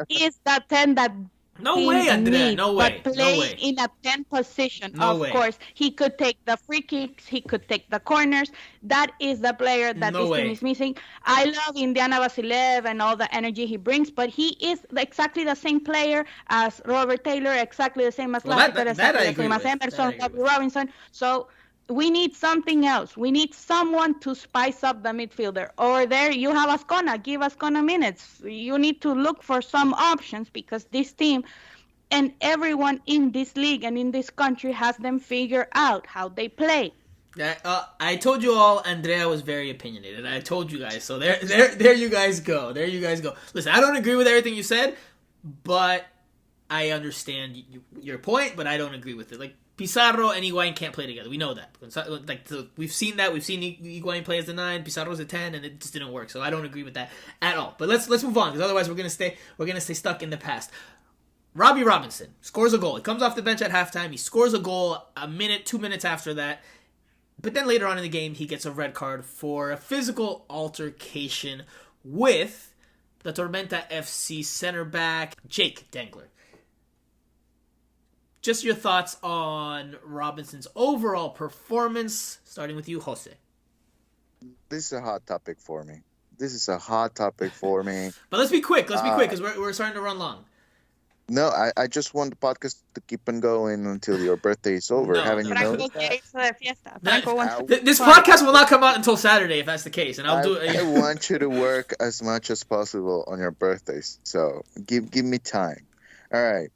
He is the 10 that. No way, Andrea. No way. But play in a 10 position. Of course, he could take the free kicks. He could take the corners. That is the player that this team is missing. I love Indiana Vasilev and all the energy he brings, but he is exactly the same player as Robert Taylor, exactly the same as Lasseter, exactly the same as Emerson, Robbie Robinson. So we need something else. We need someone to spice up the midfielder. Or there you have Ascona. Give Ascona minutes. You need to look for some options, because this team and everyone in this league and in this country has them figure out how they play. I told you all Andrea was very opinionated. I told you guys. So there you guys go. There you guys go. Listen, I don't agree with everything you said, but I understand your point, but I don't agree with it. Like, Pizarro and Iguain can't play together. We know that. We've seen that. We've seen Iguain play as the 9, Pizarro's a 10, and it just didn't work. So I don't agree with that at all. But let's move on, because otherwise we're gonna stay stuck in the past. Robbie Robinson scores a goal. He comes off the bench at halftime. He scores a goal 2 minutes after that. But then later on in the game, he gets a red card for a physical altercation with the Tormenta FC center back Jake Dengler. Just your thoughts on Robinson's overall performance, starting with you, Jose. This is a hot topic for me. But let's be quick, because we're starting to run long. No, I just want the podcast to keep on going until your birthday is over. No. Haven't you noticed that? This podcast will not come out until Saturday, if that's the case, and I'll do it. I want you to work as much as possible on your birthdays, so give me time. All right.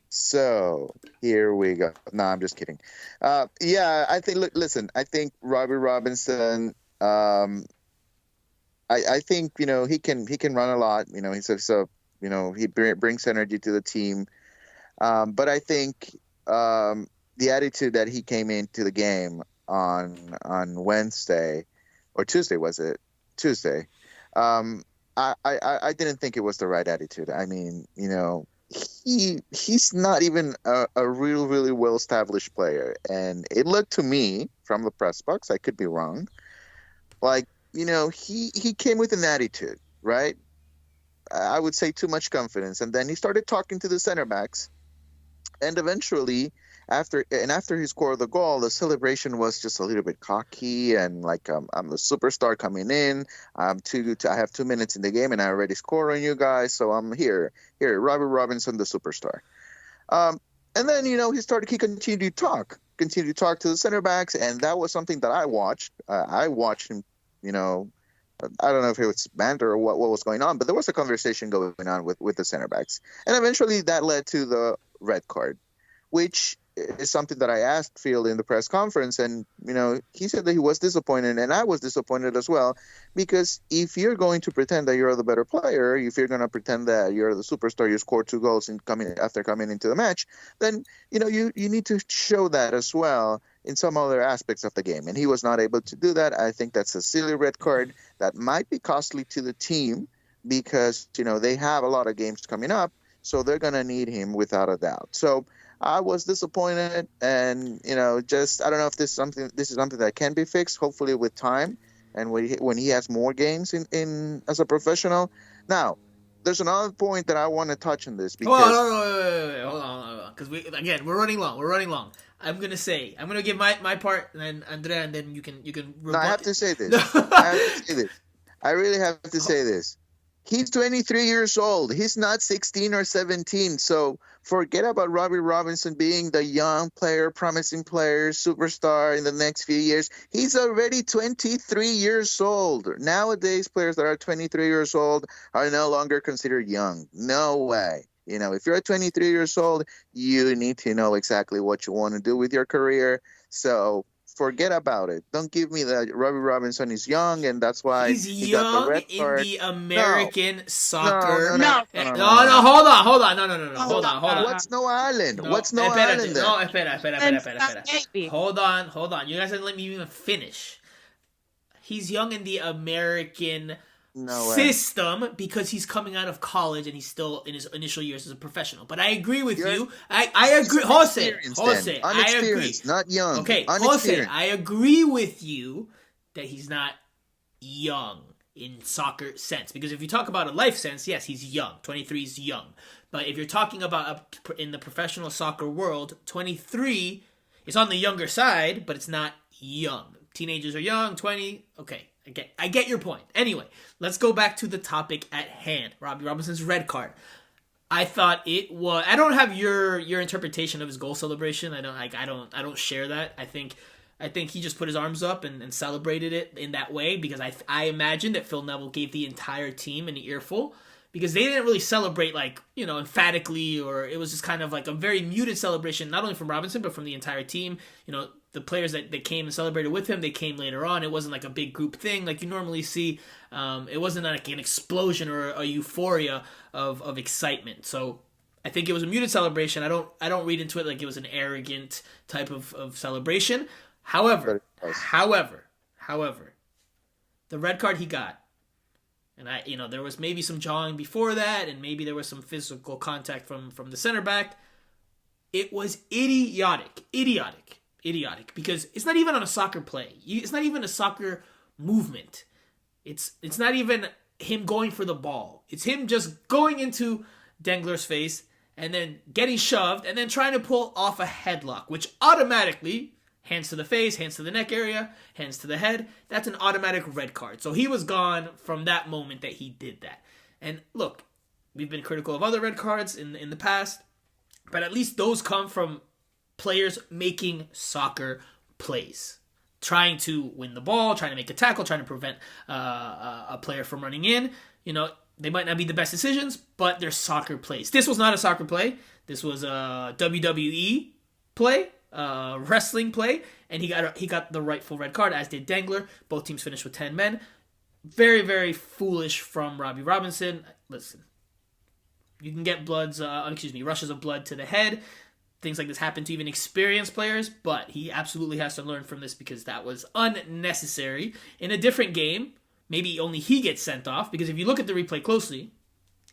So here we go. No, I'm just kidding. I think. Listen, I think Robbie Robinson. I think he can run a lot. He brings energy to the team. But I think the attitude that he came into the game on Wednesday or Tuesday, was it? Tuesday. I didn't think it was the right attitude. I mean, he's not even a really well established player, and it looked to me from the press box, I could be wrong, like he came with an attitude, right? I would say too much confidence, and then he started talking to the center backs, And eventually, after he scored the goal, the celebration was just a little bit cocky and like I'm the superstar coming in. I have 2 minutes in the game and I already scored on you guys, so I'm here. Here, Robbie Robinson, the superstar. And then he continued to talk to the center backs, and that was something that I watched. I watched him. I don't know if it was banter or what was going on, but there was a conversation going on with the center backs, and eventually that led to the red card, which is something that I asked Phil in the press conference, and he said that he was disappointed, and I was disappointed as well, because if you're going to pretend that you're the better player, if you're going to pretend that you're the superstar, you scored 2 goals after coming into the match, then you need to show that as well in some other aspects of the game, and he was not able to do that. I think that's a silly red card that might be costly to the team because they have a lot of games coming up, so they're going to need him without a doubt. So I was disappointed, and just I don't know if this is something that can be fixed. Hopefully, with time, and when he has more games in as a professional. Now, there's another point that I want to touch on this because hold on, because we're running long. I'm gonna give my part, and then Andrea, and then you can. No, I have to say this. I really have to say this. He's 23 years old. He's not 16 or 17. So forget about Robbie Robinson being the young player, promising player, superstar in the next few years. He's already 23 years old. Nowadays, players that are 23 years old are no longer considered young. No way. If you're 23 years old, you need to know exactly what you want to do with your career. So forget about it. Don't give me that Robbie Robinson is young and that's why he got the red in card. the American soccer. No. Hold on. What's no island? What's no island then? No, espera. Hold on. You guys didn't let me even finish. He's young in the American system because he's coming out of college and he's still in his initial years as a professional. But I agree with you. I agree. Jose, I agree. Not young. Okay, Jose, I agree with you that he's not young in soccer sense. Because if you talk about a life sense, yes, he's young. 23 is young. But if you're talking about in the professional soccer world, 23 is on the younger side, but it's not young. Teenagers are young, 20, okay. I get your point. Anyway, let's go back to the topic at hand. Robbie Robinson's red card. I thought it was. I don't have your interpretation of his goal celebration. I don't share that. I think he just put his arms up and celebrated it in that way because I imagine that Phil Neville gave the entire team an earful because they didn't really celebrate emphatically, or it was just kind of like a very muted celebration, not only from Robinson but from the entire team. The players that came and celebrated with him, they came later on. It wasn't like a big group thing like you normally see. It wasn't like an explosion or a euphoria of excitement. So I think it was a muted celebration. I don't read into it like it was an arrogant type of celebration. However, the red card he got, and there was maybe some jawing before that, and maybe there was some physical contact from the center back. It was idiotic, because it's not even on a soccer play. It's not even a soccer movement. It's not even him going for the ball. It's him just going into Dengler's face and then getting shoved and then trying to pull off a headlock, which automatically, hands to the face, hands to the neck area, hands to the head, that's an automatic red card. So he was gone from that moment that he did that. And look, we've been critical of other red cards in the past, but at least those come from players making soccer plays. Trying to win the ball, trying to make a tackle, trying to prevent a player from running in. They might not be the best decisions, but they're soccer plays. This was not a soccer play. This was a WWE play, wrestling play, and he got the rightful red card, as did Dengler. Both teams finished with 10 men. Very, very foolish from Robbie Robinson. Listen, you can get rushes of blood to the head. Things like this happen to even experienced players, but he absolutely has to learn from this because that was unnecessary. In a different game, maybe only he gets sent off, because if you look at the replay closely,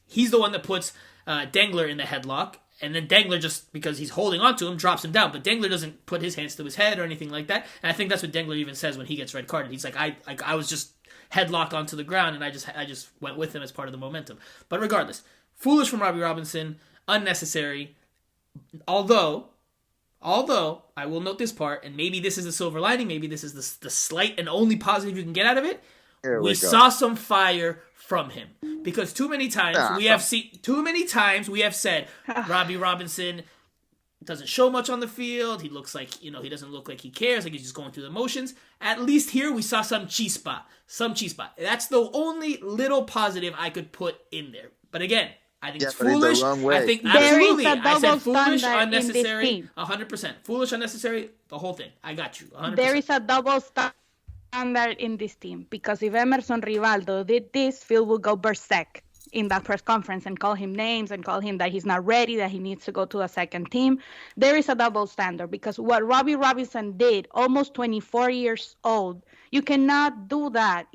he's the one that puts Dengler in the headlock, and then Dengler, just because he's holding on to him, drops him down, but Dengler doesn't put his hands to his head or anything like that, and I think that's what Dengler even says when he gets red carded. He's like, I was just headlocked onto the ground, and I just went with him as part of the momentum. But regardless, foolish from Robbie Robinson, unnecessary. Although I will note this part, and maybe this is the silver lining, maybe this is the slight and only positive you can get out of it. We saw some fire from him, because too many times we have said Robbie Robinson doesn't show much on the field. He looks like, he doesn't look like he cares, like he's just going through the motions. At least here we saw some chispa. That's the only little positive I could put in there. But again, I think it's foolish. I think absolutely. I said foolish, unnecessary, 100%. Foolish, unnecessary, the whole thing. I got you, 100%. There is a double standard in this team, because if Emerson Rivaldo did this, Phil will go berserk in that press conference and call him names and call him that he's not ready, that he needs to go to a second team. There is a double standard, because what Robbie Robinson did, almost 24 years old, you cannot do that.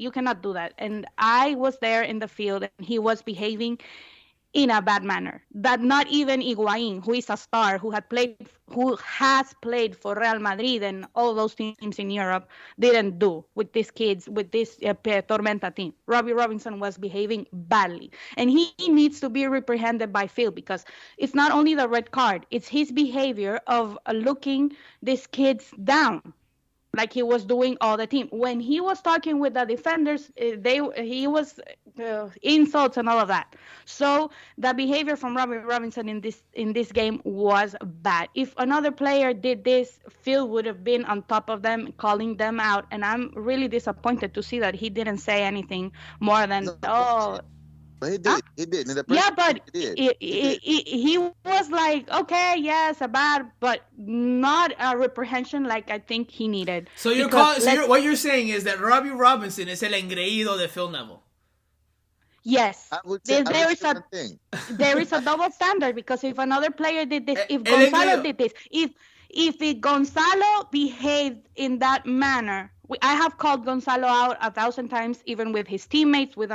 And I was there in the field, and he was behaving in a bad manner that not even Iguain, who is a star, who has played for Real Madrid and all those teams in Europe, didn't do with these kids, with this Tormenta team. Robbie Robinson was behaving badly, and he needs to be reprehended by Phil, because it's not only the red card, it's his behavior of looking these kids down, like he was doing all the team. When he was talking with the defenders, he was insults and all of that. So the behavior from Robbie Robinson in this game was bad. If another player did this, Phil would have been on top of them, calling them out. And I'm really disappointed to see that he didn't say anything more than, But he did. He did. He was like, okay, yes, a bad, but not a reprehension like I think he needed. So what you're saying is that Robbie Robinson is el engreído de Phil Neville. Yes, there is a double standard, because if another player did this, if Gonzalo did this, if Gonzalo behaved in that manner, I have called Gonzalo out 1,000 times, even with his teammates, with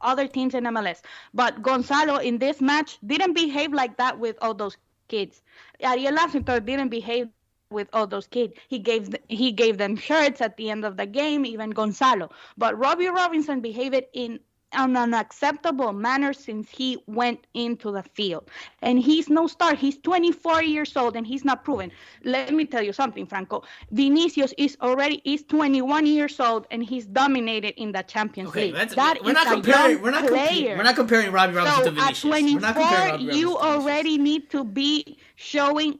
other teams in MLS. But Gonzalo in this match didn't behave like that with all those kids. Ariel Lasseter didn't behave with all those kids. He gave them shirts at the end of the game, even Gonzalo. But Robbie Robinson behaved in an unacceptable manner since he went into the field. And he's no star. He's 24 years old and he's not proven. Let me tell you something, Franco. Vinicius is 21 years old and he's dominated in the Champions League. We're not comparing Robbie Robinson to Vinicius. At 24, you already need to be showing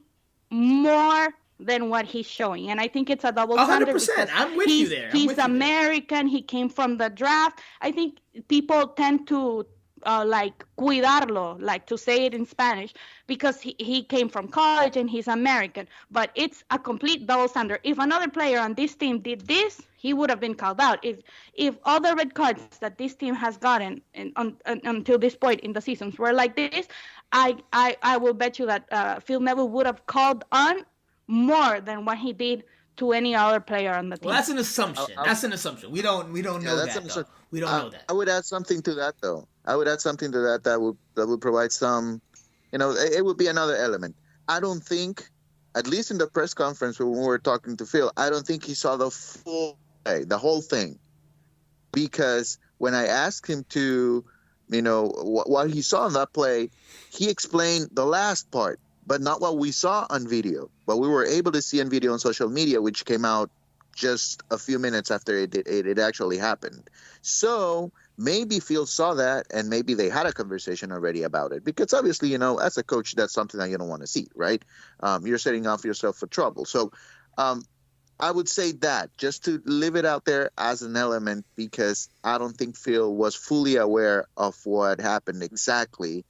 more than what he's showing, and I think it's a double standard. 100%. I'm with you there. He's American. He came from the draft. I think people tend to cuidarlo, like to say it in Spanish, because he came from college and he's American. But it's a complete double standard. If another player on this team did this, he would have been called out. If all the red cards that this team has gotten until this point in the seasons were like this, I will bet you that Phil Neville would have called on more than what he did to any other player on the team. Well, that's an assumption. We don't know that. We don't know that. I would add something to that, though. That would provide some, it would be another element. I don't think, at least in the press conference when we were talking to Phil, I don't think he saw the full play, the whole thing. Because when I asked him to, what he saw in that play, he explained the last part, but not what we saw on video. But we were able to see on video on social media, which came out just a few minutes after it actually happened. So maybe Phil saw that, and maybe they had a conversation already about it. Because obviously, as a coach, that's something that you don't want to see, right? You're setting off yourself for trouble. So I would say that, just to leave it out there as an element, because I don't think Phil was fully aware of what happened exactly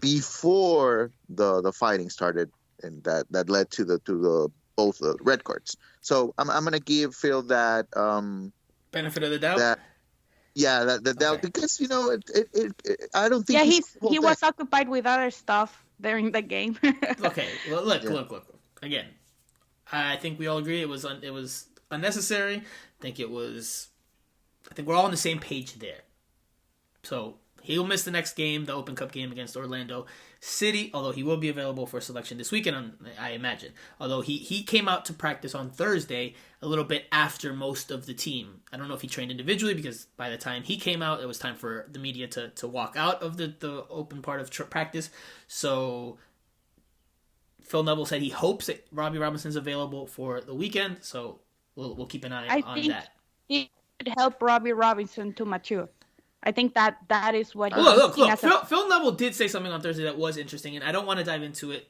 before the fighting started, and that led to both the red cards. So I'm going to give Phil that benefit of the doubt. The doubt, because I don't think he was occupied with other stuff during the game. Okay, well, look. Again, I think we all agree it was unnecessary. I think we're all on the same page there. So he'll miss the next game, the Open Cup game against Orlando City, although he will be available for selection this weekend, I imagine. Although he came out to practice on Thursday a little bit after most of the team. I don't know if he trained individually, because by the time he came out, it was time for the media to walk out of the open part of practice. So Phil Neville said he hopes that Robbie Robinson's available for the weekend, so we'll keep an eye on that. It would help Robbie Robinson to mature. I think that is what. Look. Phil Neville did say something on Thursday that was interesting, and I don't want to dive into it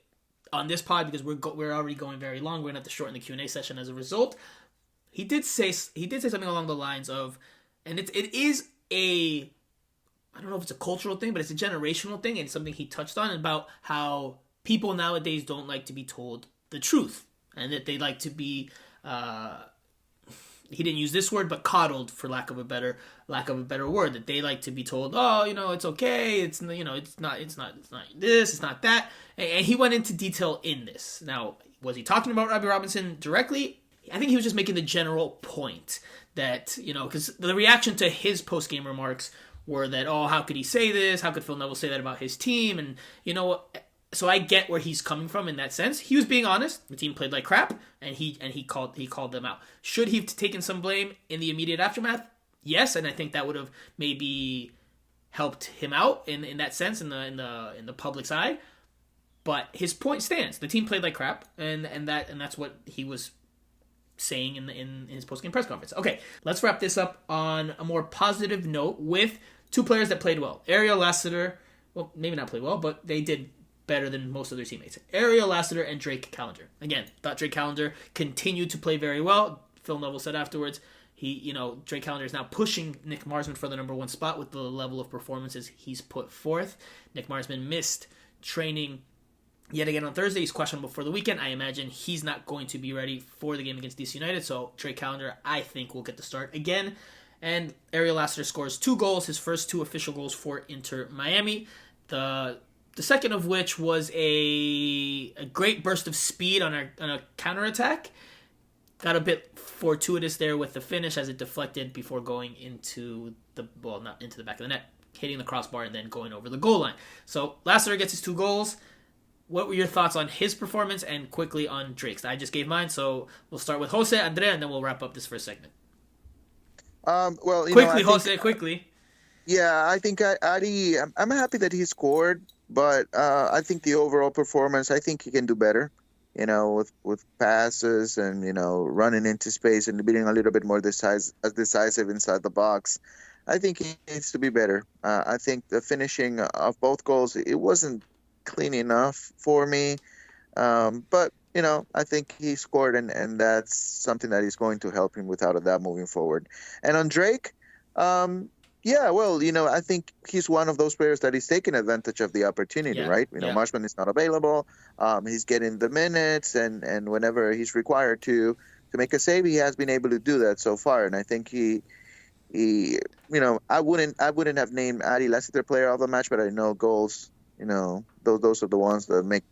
on this pod because we're already going very long. We're gonna have to shorten the Q&A session as a result. He did say something along the lines of, and it is a, I don't know if it's a cultural thing, but it's a generational thing, and something he touched on about how people nowadays don't like to be told the truth, and that they like to be. He didn't use this word, but coddled, for lack of a better word. That they like to be told, oh, it's okay. It's it's not this, it's not that. And he went into detail in this. Now, was he talking about Robbie Robinson directly? I think he was just making the general point that because the reaction to his post game remarks were that, oh, how could he say this? How could Phil Neville say that about his team? And so I get where he's coming from in that sense. He was being honest. The team played like crap, and he called them out. Should he have taken some blame in the immediate aftermath? Yes, and I think that would have maybe helped him out in that sense in the public's eye. But his point stands. The team played like crap, and that's what he was saying in his post-game press conference. Okay, let's wrap this up on a more positive note with two players that played well. Ariel Lasseter, well, maybe not played well, but they did better than most of their teammates. Ariel Lasseter and Drake Callender. Again, thought Drake Callender continued to play very well. Phil Neville said afterwards, Drake Callender is now pushing Nick Marsman for the number one spot with the level of performances he's put forth. Nick Marsman missed training yet again on Thursday. He's questionable for the weekend. I imagine he's not going to be ready for the game against DC United, so Drake Callender, I think, will get the start again. And Ariel Lasseter scores 2 goals, his first 2 official goals for Inter Miami. The second of which was a great burst of speed on a counterattack. Got a bit fortuitous there with the finish as it deflected before going not into the back of the net, hitting the crossbar and then going over the goal line. So Lasseter gets his 2 goals. What were your thoughts on his performance and quickly on Drake's? I just gave mine, so we'll start with Jose, Andrea, and then we'll wrap up this first segment. Quickly. Yeah, I think Adi, I'm happy that he scored, but I think the overall performance, I think he can do better, with passes and, running into space and being a little bit more decisive inside the box. I think he needs to be better. I think the finishing of both goals, it wasn't clean enough for me. But, I think he scored, and that's something that is going to help him without a doubt moving forward. And on Drake, I think he's one of those players that is taking advantage of the opportunity, right? Marshman is not available. He's getting the minutes, and whenever he's required to make a save, he has been able to do that so far. And I think he I wouldn't have named Ariel Lasseter player of the match, but I know goals, those are the ones that make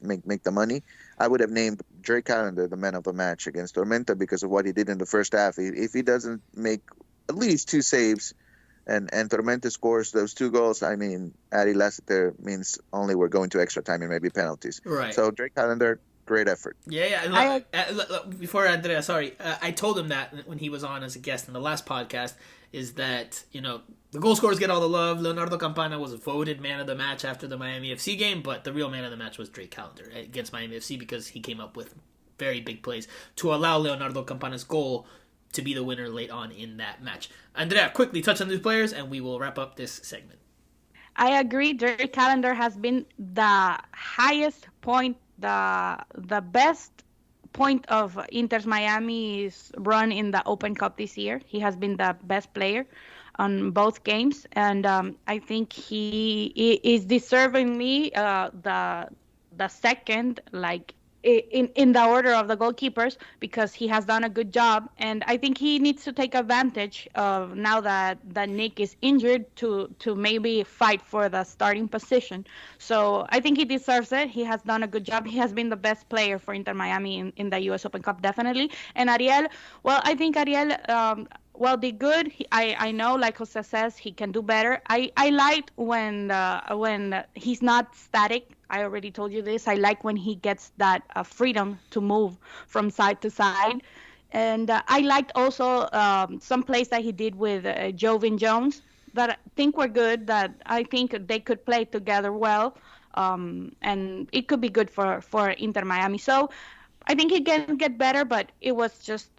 the money. I would have named Drake Callender the man of the match against Tormenta because of what he did in the first half. If he doesn't make at least 2 saves, and Tormenta scores those 2 goals, I mean, Ariel Lasseter means only we're going to extra time and maybe penalties. Right. So Drake Callender, great effort. Yeah. Look, before Andrea, sorry, I told him that when he was on as a guest in the last podcast, is that, the goal scorers get all the love. Leonardo Campana was voted man of the match after the Miami FC game, but the real man of the match was Drake Callender against Miami FC because he came up with very big plays to allow Leonardo Campana's goal to be the winner late on in that match. Andrea, quickly touch on these players, and we will wrap up this segment. I agree. Drake Callender has been the highest point, the best point of Inter Miami's run in the Open Cup this year. He has been the best player on both games, and I think he is deservingly the second, in the order of the goalkeepers, because he has done a good job, and I think he needs to take advantage of now that Nick is injured to maybe fight for the starting position. So I think he deserves it. He has done a good job. He has been the best player for Inter Miami in the U.S. Open Cup, definitely. And Ariel, well, I think Ariel did good. I know, like Jose says, he can do better. I liked when he's not static. I already told you this. I like when he gets that freedom to move from side to side. And I liked also some plays that he did with Jovin Jones that I think were good, that I think they could play together well. and it could be good for Inter Miami. So I think he can get better, but it was just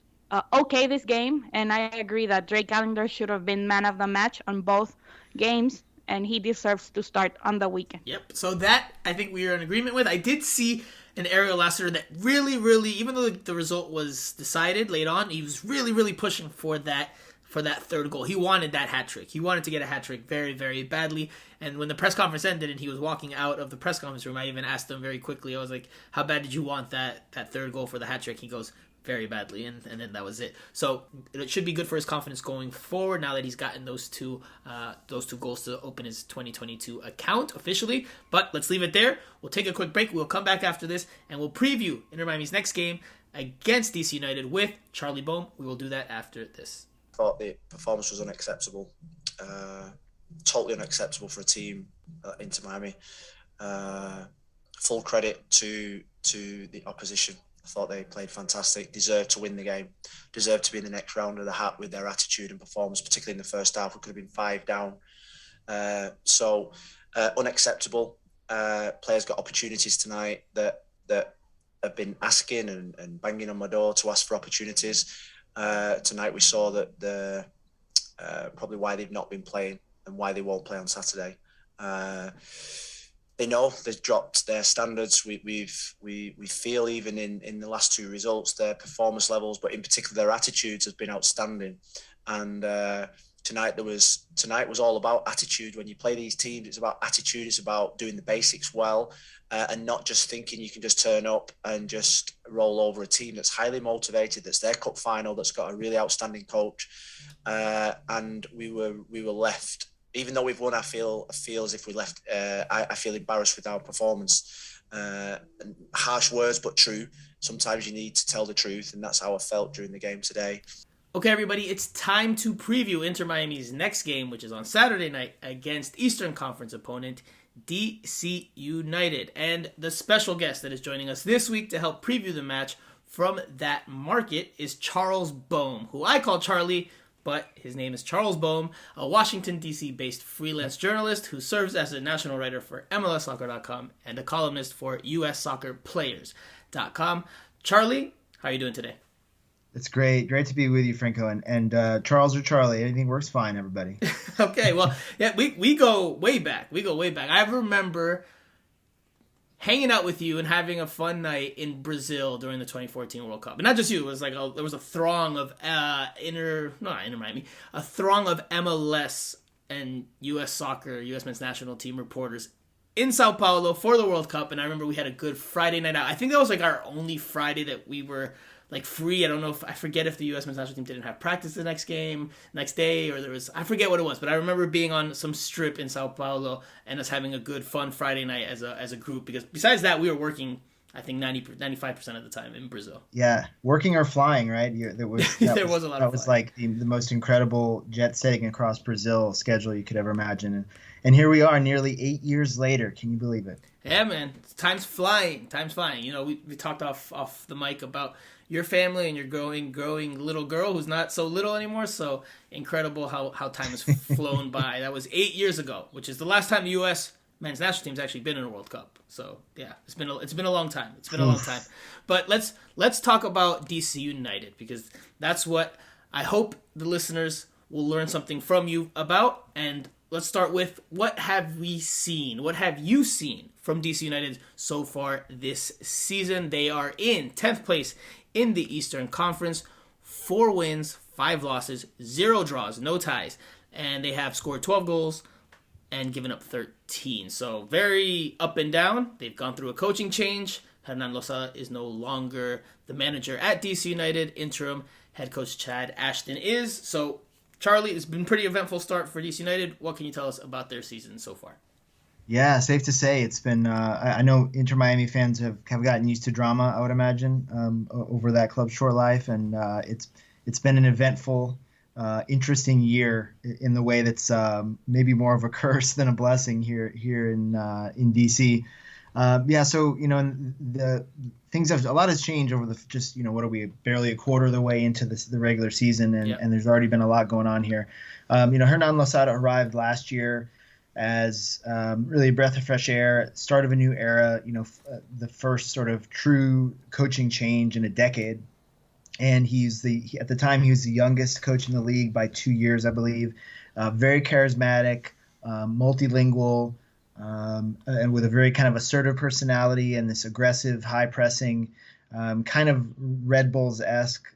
okay this game. And I agree that Drake Callender should have been man of the match on both games, and he deserves to start on the weekend. Yep. So that I think we are in agreement with. I did see an Ariel Lasseter that really, really, even though the result was decided late on, he was really, really pushing for that third goal. He wanted that hat trick. He wanted to get a hat trick very, very badly. And when the press conference ended and he was walking out of the press conference room, I even asked him very quickly. I was like, "How bad did you want that third goal for the hat trick?" He goes, "Very badly," and then that was it. So it should be good for his confidence going forward now that he's gotten those two goals to open his 2022 account officially. But let's leave it there. We'll take a quick break. We'll come back after this and we'll preview Inter Miami's next game against DC United with Charlie Boehm. We will do that after this. I thought the performance was unacceptable, totally unacceptable for a team Inter Miami. Full credit to the opposition. I thought they played fantastic, deserved to win the game, deserved to be in the next round of the hat with their attitude and performance, particularly in the first half. We could have been 5 down. So unacceptable. Players got opportunities tonight that have been asking and banging on my door to ask for opportunities. Tonight we saw that probably why they've not been playing and why they won't play on Saturday. They know they've dropped their standards. We feel even in the last 2 results, their performance levels, but in particular their attitudes has been outstanding. And tonight was all about attitude. When you play these teams, it's about attitude. It's about doing the basics well, and not just thinking you can just turn up and just roll over a team that's highly motivated, that's their cup final, that's got a really outstanding coach. And we were left. Even though we've won, I feel as if we left. I feel embarrassed with our performance. And harsh words, but true. Sometimes you need to tell the truth, and that's how I felt during the game today. Okay, everybody, it's time to preview Inter Miami's next game, which is on Saturday night against Eastern Conference opponent DC United. And the special guest that is joining us this week to help preview the match from that market is Charles Boehm, who I call Charlie, but his name is Charles Boehm, a Washington, D.C.-based freelance journalist who serves as a national writer for MLSsoccer.com and a columnist for USSoccerPlayers.com. Charlie, how are you doing today? It's great. Great to be with you, Franco. And Charles or Charlie, anything works fine, everybody. Okay, well, yeah, we go way back. I remember hanging out with you and having a fun night in Brazil during the 2014 World Cup. And not just you, it was like there was a throng of a throng of MLS and U.S. soccer, U.S. men's national team reporters in Sao Paulo for the World Cup. And I remember we had a good Friday night out. I think that was like our only Friday that we were like free. I forget if the U.S. men's national team didn't have practice the next day, or I forget what it was, but I remember being on some strip in Sao Paulo and us having a good, fun Friday night as a group, because besides that, we were working, I think 95% of the time in Brazil. Yeah, working or flying, right? That was a lot. That was like the most incredible jet setting across Brazil schedule you could ever imagine, and here we are, nearly 8 years later. Can you believe it? Yeah, man, time's flying. You know, we talked off the mic about your family and your growing little girl who's not so little anymore. So incredible how time has flown by. That was 8 years ago, which is the last time the U.S. men's national team's actually been in a World Cup. So yeah, it's been a long time. But let's talk about DC United, because that's what I hope the listeners will learn something from you about. And let's start with, what have you seen from DC United so far this season? They are in 10th place in the Eastern Conference, 4 wins, 5 losses, 0 draws, no ties, and they have scored 12 goals and given up 13. So very up and down. They've gone through a coaching change. Hernan Losada is no longer the manager at DC United. Interim head coach Chad Ashton is. So, Charlie, it's been a pretty eventful start for DC United. What can you tell us about their season so far? Yeah, safe to say it's been. I know Inter Miami fans have gotten used to drama, I would imagine, over that club's short life, and it's been an eventful, interesting year in the way that's maybe more of a curse than a blessing here in DC. So the things a lot has changed over what are we, barely a quarter of the way into the regular season, and there's already been a lot going on here. Hernan Losada arrived last year. as really a breath of fresh air, start of a new era, the first sort of true coaching change in a decade. And at the time, he was the youngest coach in the league by 2 years, I believe. Very charismatic, multilingual, and with a very kind of assertive personality and this aggressive, high pressing, kind of Red Bulls-esque,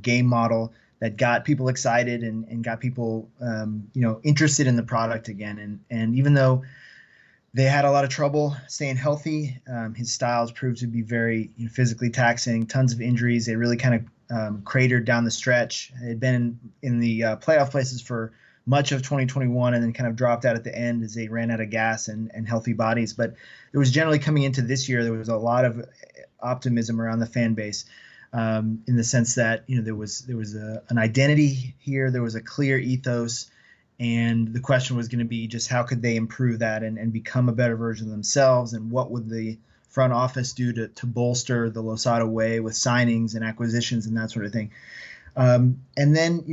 game model that got people excited and got people, interested in the product again. And even though they had a lot of trouble staying healthy, his styles proved to be very physically taxing, tons of injuries. They really kind of cratered down the stretch. They had been in the playoff places for much of 2021 and then kind of dropped out at the end as they ran out of gas and healthy bodies. But it was generally coming into this year, there was a lot of optimism around the fan base. In the sense that there was an identity here, there was a clear ethos, and the question was going to be just how could they improve that and become a better version of themselves, and what would the front office do to bolster the Losada way with signings and acquisitions and that sort of thing. And then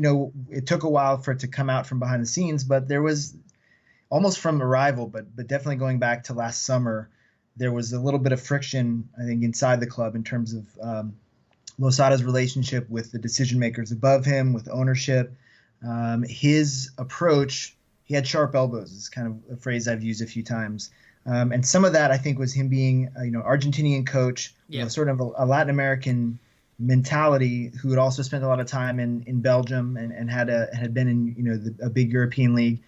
it took a while for it to come out from behind the scenes, but there was almost from arrival, but definitely going back to last summer, there was a little bit of friction, I think, inside the club in terms of Losada's relationship with the decision makers above him, with ownership. His approach, he had sharp elbows, is kind of a phrase I've used a few times. And some of that, I think, was him being, Argentinian coach, sort of a Latin American mentality, who had also spent a lot of time in Belgium and had been in, a big European league.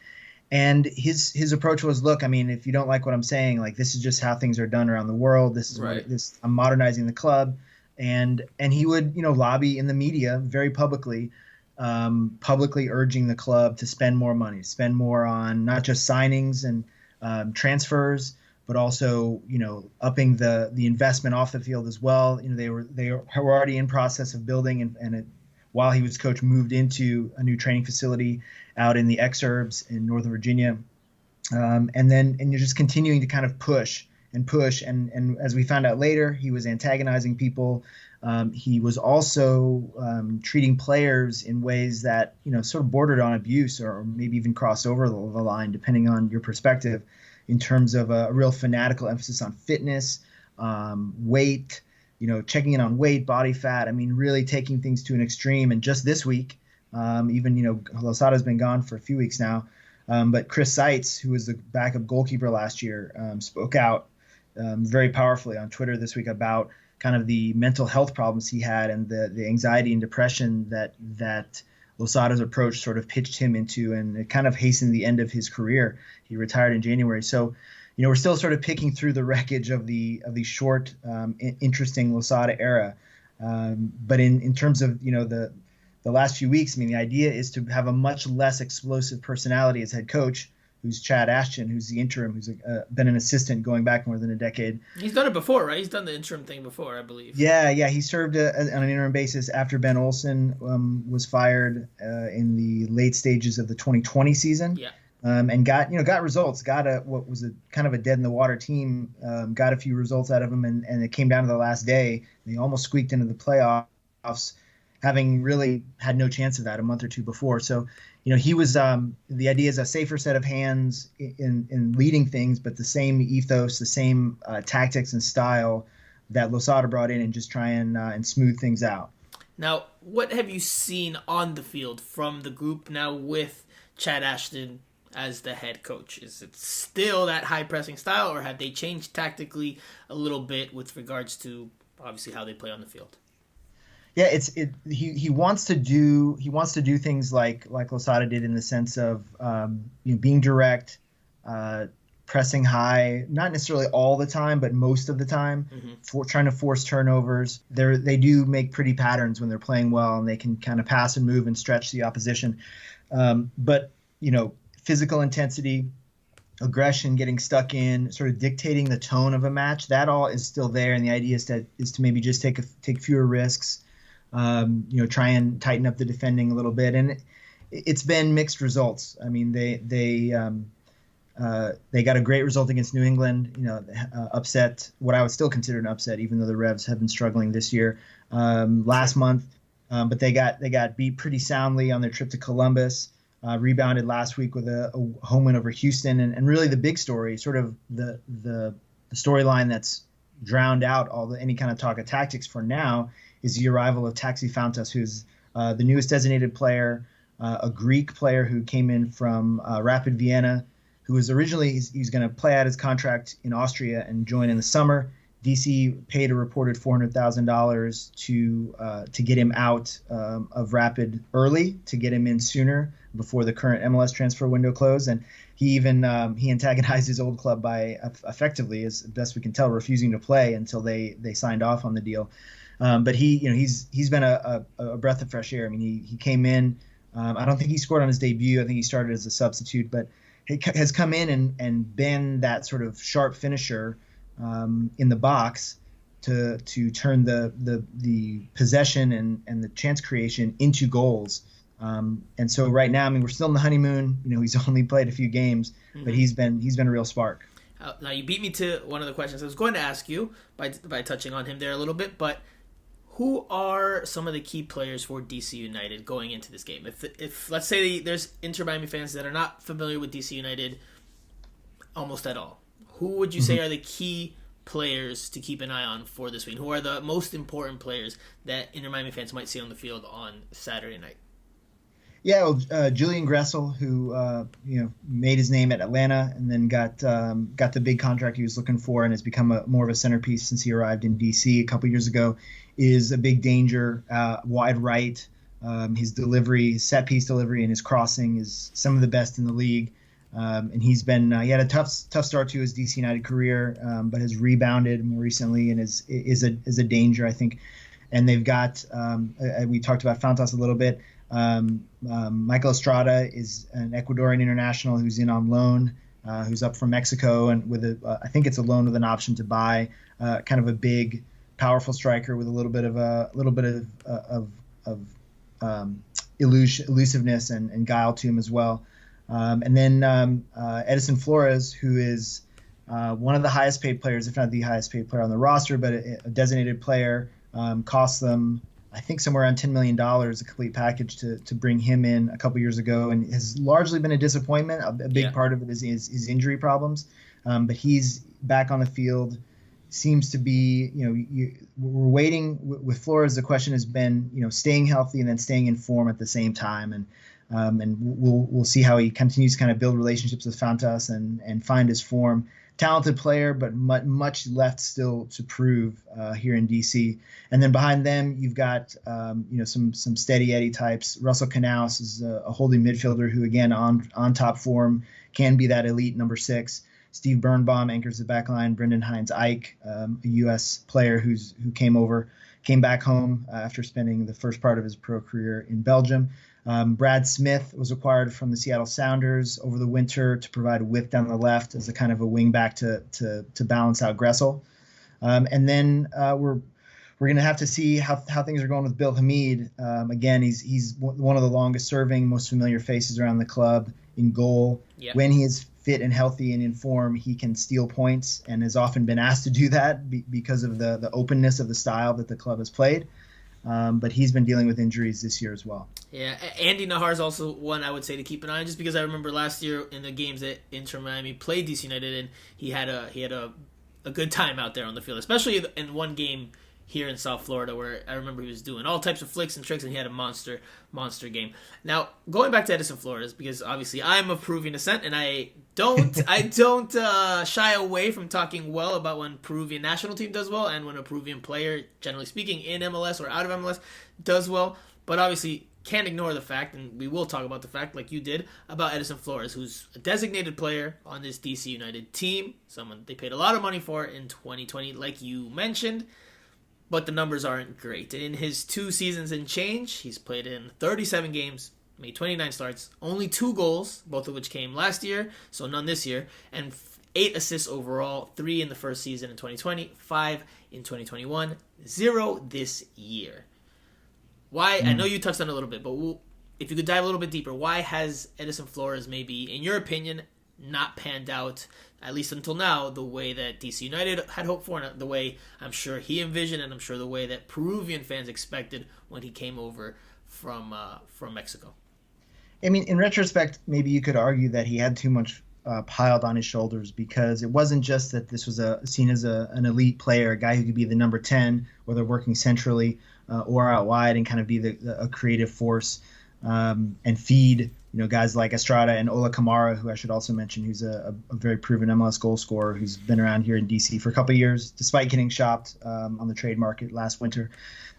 And his approach was, look, I mean, if you don't like what I'm saying, like, this is just how things are done around the world. This is right. I'm modernizing the club. And he would, lobby in the media very publicly urging the club to spend more money, spend more on not just signings and transfers, but also, upping the investment off the field as well. They were already in process of building, while he was coach, moved into a new training facility out in the exurbs in Northern Virginia, and you're just continuing to kind of push. And as we found out later, he was antagonizing people. He was also treating players in ways that, sort of bordered on abuse or maybe even crossed over the line, depending on your perspective, in terms of a real fanatical emphasis on fitness, weight, checking in on weight, body fat. I mean, really taking things to an extreme. And just this week, even, Losada's been gone for a few weeks now. But Chris Seitz, who was the backup goalkeeper last year, spoke out very powerfully on Twitter this week about kind of the mental health problems he had and the anxiety and depression that Losada's approach sort of pitched him into, and it kind of hastened the end of his career. He retired in January. So, we're still sort of picking through the wreckage of the short, interesting Losada era. But in terms of, the last few weeks, I mean, the idea is to have a much less explosive personality as head coach, who's Chad Ashton, who's the interim, who's been an assistant going back more than a decade. He's done it before, right? He's done the interim thing before, I believe. Yeah. He served on an interim basis after Ben Olsen was fired in the late stages of the 2020 season. Yeah. And got results. Got what was a kind of a dead in the water team. Got a few results out of him, and it came down to the last day. They almost squeaked into the playoffs, having really had no chance of that a month or two before. So, he was the idea is a safer set of hands in leading things, but the same ethos, the same tactics and style that Losada brought in, and just try and smooth things out. Now, what have you seen on the field from the group now with Chad Ashton as the head coach? Is it still that high pressing style, or have they changed tactically a little bit with regards to obviously how they play on the field? Yeah, he wants to do things like Losada did, in the sense of being direct, pressing high, not necessarily all the time, but most of the time, for trying to force turnovers. They do make pretty patterns when they're playing well, and they can kind of pass and move and stretch the opposition. But physical intensity, aggression, getting stuck in, sort of dictating the tone of a match, that all is still there. And the idea is to maybe just take fewer risks. Try and tighten up the defending a little bit, and it's been mixed results. I mean, they got a great result against New England. Upset what I would still consider an upset, even though the Revs have been struggling this year. Last month, but they got beat pretty soundly on their trip to Columbus. rebounded last week with a home win over Houston. And really the big story, sort of the storyline that's drowned out any kind of talk of tactics for now, is the arrival of Taxi Fountas, who's the newest designated player, a Greek player who came in from Rapid Vienna, who was originally he's going to play out his contract in Austria and join in the summer. DC paid a reported $400,000 to get him out of Rapid early, to get him in sooner before the current MLS transfer window closed. And he even he antagonized his old club by effectively, as best we can tell, refusing to play until they signed off on the deal. But he's been a breath of fresh air. I mean, he came in. I don't think he scored on his debut. I think he started as a substitute, but he has come in and been that sort of sharp finisher in the box to turn the possession and the chance creation into goals. And so right now, I mean, we're still in the honeymoon. He's only played a few games, but he's been a real spark. Now you beat me to one of the questions I was going to ask you by touching on him there a little bit, but who are some of the key players for DC United going into this game? If let's say there's Inter Miami fans that are not familiar with DC United almost at all, who would you say are the key players to keep an eye on for this week? Who are the most important players that Inter Miami fans might see on the field on Saturday night? Yeah, well, Julian Gressel, who made his name at Atlanta and then got the big contract he was looking for and has become more of a centerpiece since he arrived in DC a couple years ago, is a big danger, wide right. His delivery, set piece delivery, and his crossing is some of the best in the league. And he had a tough start to his DC United career, but has rebounded more recently and is a danger, I think. And they've got we talked about Fountas a little bit. Michael Estrada is an Ecuadorian international who's in on loan, who's up from Mexico, and with I think it's a loan with an option to buy. Kind of a big, powerful striker with a little bit of elusiveness and guile to him as well. And then Edison Flores, who is one of the highest paid players, if not the highest paid player on the roster, but a designated player, cost them, I think, somewhere around $10 million, a complete package to bring him in a couple years ago, and has largely been a disappointment. A big part of it is his injury problems, but he's back on the field. Seems to be, we're waiting with Flores. The question has been, staying healthy and then staying in form at the same time, and we'll see how he continues to kind of build relationships with Fountas and find his form. Talented player, but much left still to prove here in DC. And then behind them, you've got some steady Eddie types. Russell Canaus is a holding midfielder who, again, on top form, can be that elite number 6. Steve Birnbaum anchors the back line. Brendan Hines-Ike, a U.S. player who came back home after spending the first part of his pro career in Belgium. Brad Smith was acquired from the Seattle Sounders over the winter to provide a width down the left as a kind of a wing back to balance out Gressel. And then we're going to have to see how things are going with Bill Hamid. Again, he's one of the longest serving, most familiar faces around the club in goal. Yep. When he is fit and healthy and in form, he can steal points and has often been asked to do that because of the openness of the style that the club has played. But he's been dealing with injuries this year as well. Yeah, Andy Nahar is also one I would say to keep an eye on, just because I remember last year in the games that Inter Miami played DC United, and he had a good time out there on the field, especially in one game here in South Florida where I remember he was doing all types of flicks and tricks, and he had a monster game. Now, going back to Edison Flores, because obviously I'm of Peruvian descent, and I don't shy away from talking well about when Peruvian national team does well and when a Peruvian player, generally speaking, in MLS or out of MLS does well. But obviously can't ignore the fact, and we will talk about the fact, like you did, about Edison Flores, who's a designated player on this DC United team, someone they paid a lot of money for in 2020, like you mentioned. But the numbers aren't great. In his 2 seasons and change, he's played in 37 games, made 29 starts, only 2 goals, both of which came last year, so none this year, and 8 assists overall, 3 in the first season in 2020, 5 in 2021, 0 this year. Why? I know you touched on it a little bit, but if you could dive a little bit deeper, why has Edison Flores maybe, in your opinion, not panned out, at least until now, the way that DC United had hoped for, and the way I'm sure he envisioned, and I'm sure the way that Peruvian fans expected when he came over from Mexico? I mean, in retrospect, maybe you could argue that he had too much piled on his shoulders, because it wasn't just that this was seen as an elite player, a guy who could be the number 10, whether working centrally or out wide, and kind of be a creative force and feed guys like Estrada and Ola Kamara, who I should also mention, who's a very proven MLS goal scorer who's been around here in DC for a couple of years, despite getting shopped on the trade market last winter.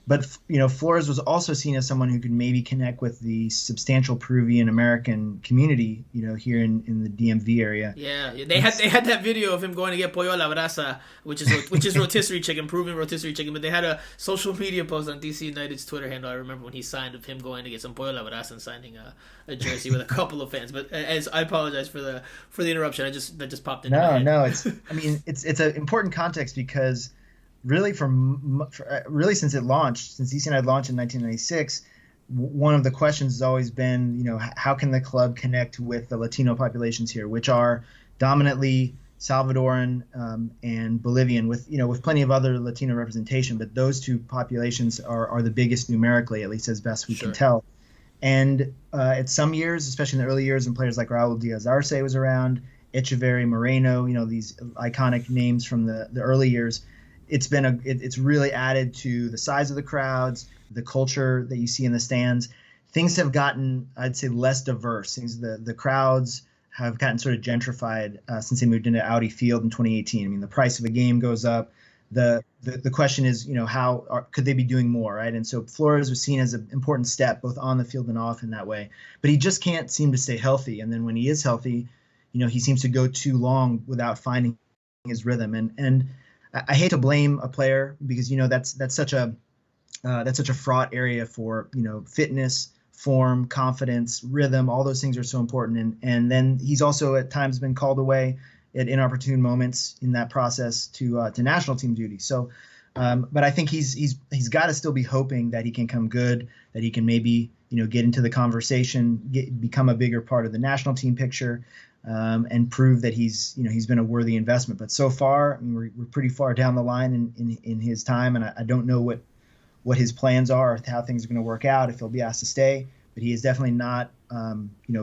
But Flores was also seen as someone who could maybe connect with the substantial Peruvian American community, here in the DMV area. Yeah, they had that video of him going to get pollo a la brasa, which is rotisserie chicken, Peruvian rotisserie chicken. But they had a social media post on DC United's Twitter handle. I remember when he signed of him going to get some pollo a la brasa and signing a jersey with a couple of fans. But as I apologize for the interruption, that just popped into my head. No, it's an important context, because really really since DC United launched in 1996, one of the questions has always been, how can the club connect with the Latino populations here, which are dominantly Salvadoran and Bolivian, with plenty of other Latino representation, but those two populations are the biggest numerically, at least as best we can tell. And at some years, especially in the early years when players like Raul Diaz Arce was around, Echeverri, Moreno, these iconic names from the early years, it's really added to the size of the crowds, the culture that you see in the stands. Things have gotten, I'd say, less diverse. The crowds have gotten sort of gentrified since they moved into Audi Field in 2018. I mean, the price of a game goes up. The question is, could they be doing more, right? And so Flores was seen as an important step, both on the field and off, in that way. But he just can't seem to stay healthy. And then when he is healthy, he seems to go too long without finding his rhythm. And I hate to blame a player, because that's such a fraught area for fitness, form, confidence, rhythm. All those things are so important, and then he's also at times been called away at inopportune moments in that process to national team duty. So, but I think he's got to still be hoping that he can come good, that he can maybe get into the conversation, become a bigger part of the national team picture. And prove that he's been a worthy investment. But so far, I mean, we're pretty far down the line in his time, and I don't know what his plans are, or how things are going to work out, if he'll be asked to stay. But he has definitely not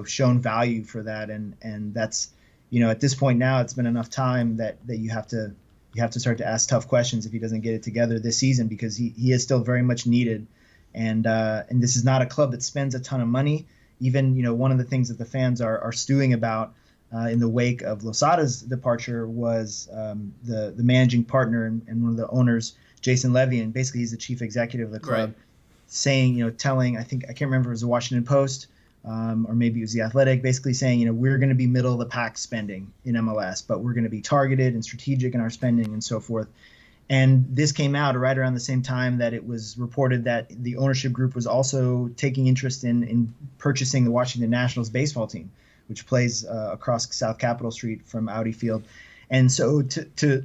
shown value for that, and that's at this point now, it's been enough time that you have to start to ask tough questions if he doesn't get it together this season, because he is still very much needed, and this is not a club that spends a ton of money. Even one of the things that the fans are stewing about in the wake of Losada's departure was the managing partner and one of the owners, Jason Levy, and basically he's the chief executive of the club, saying, telling, I can't remember if it was the Washington Post or maybe it was the Athletic, basically saying, we're going to be middle of the pack spending in MLS, but we're going to be targeted and strategic in our spending and so forth. And this came out right around the same time that it was reported that the ownership group was also taking interest in purchasing the Washington Nationals baseball team, which plays across South Capitol Street from Audi Field. And so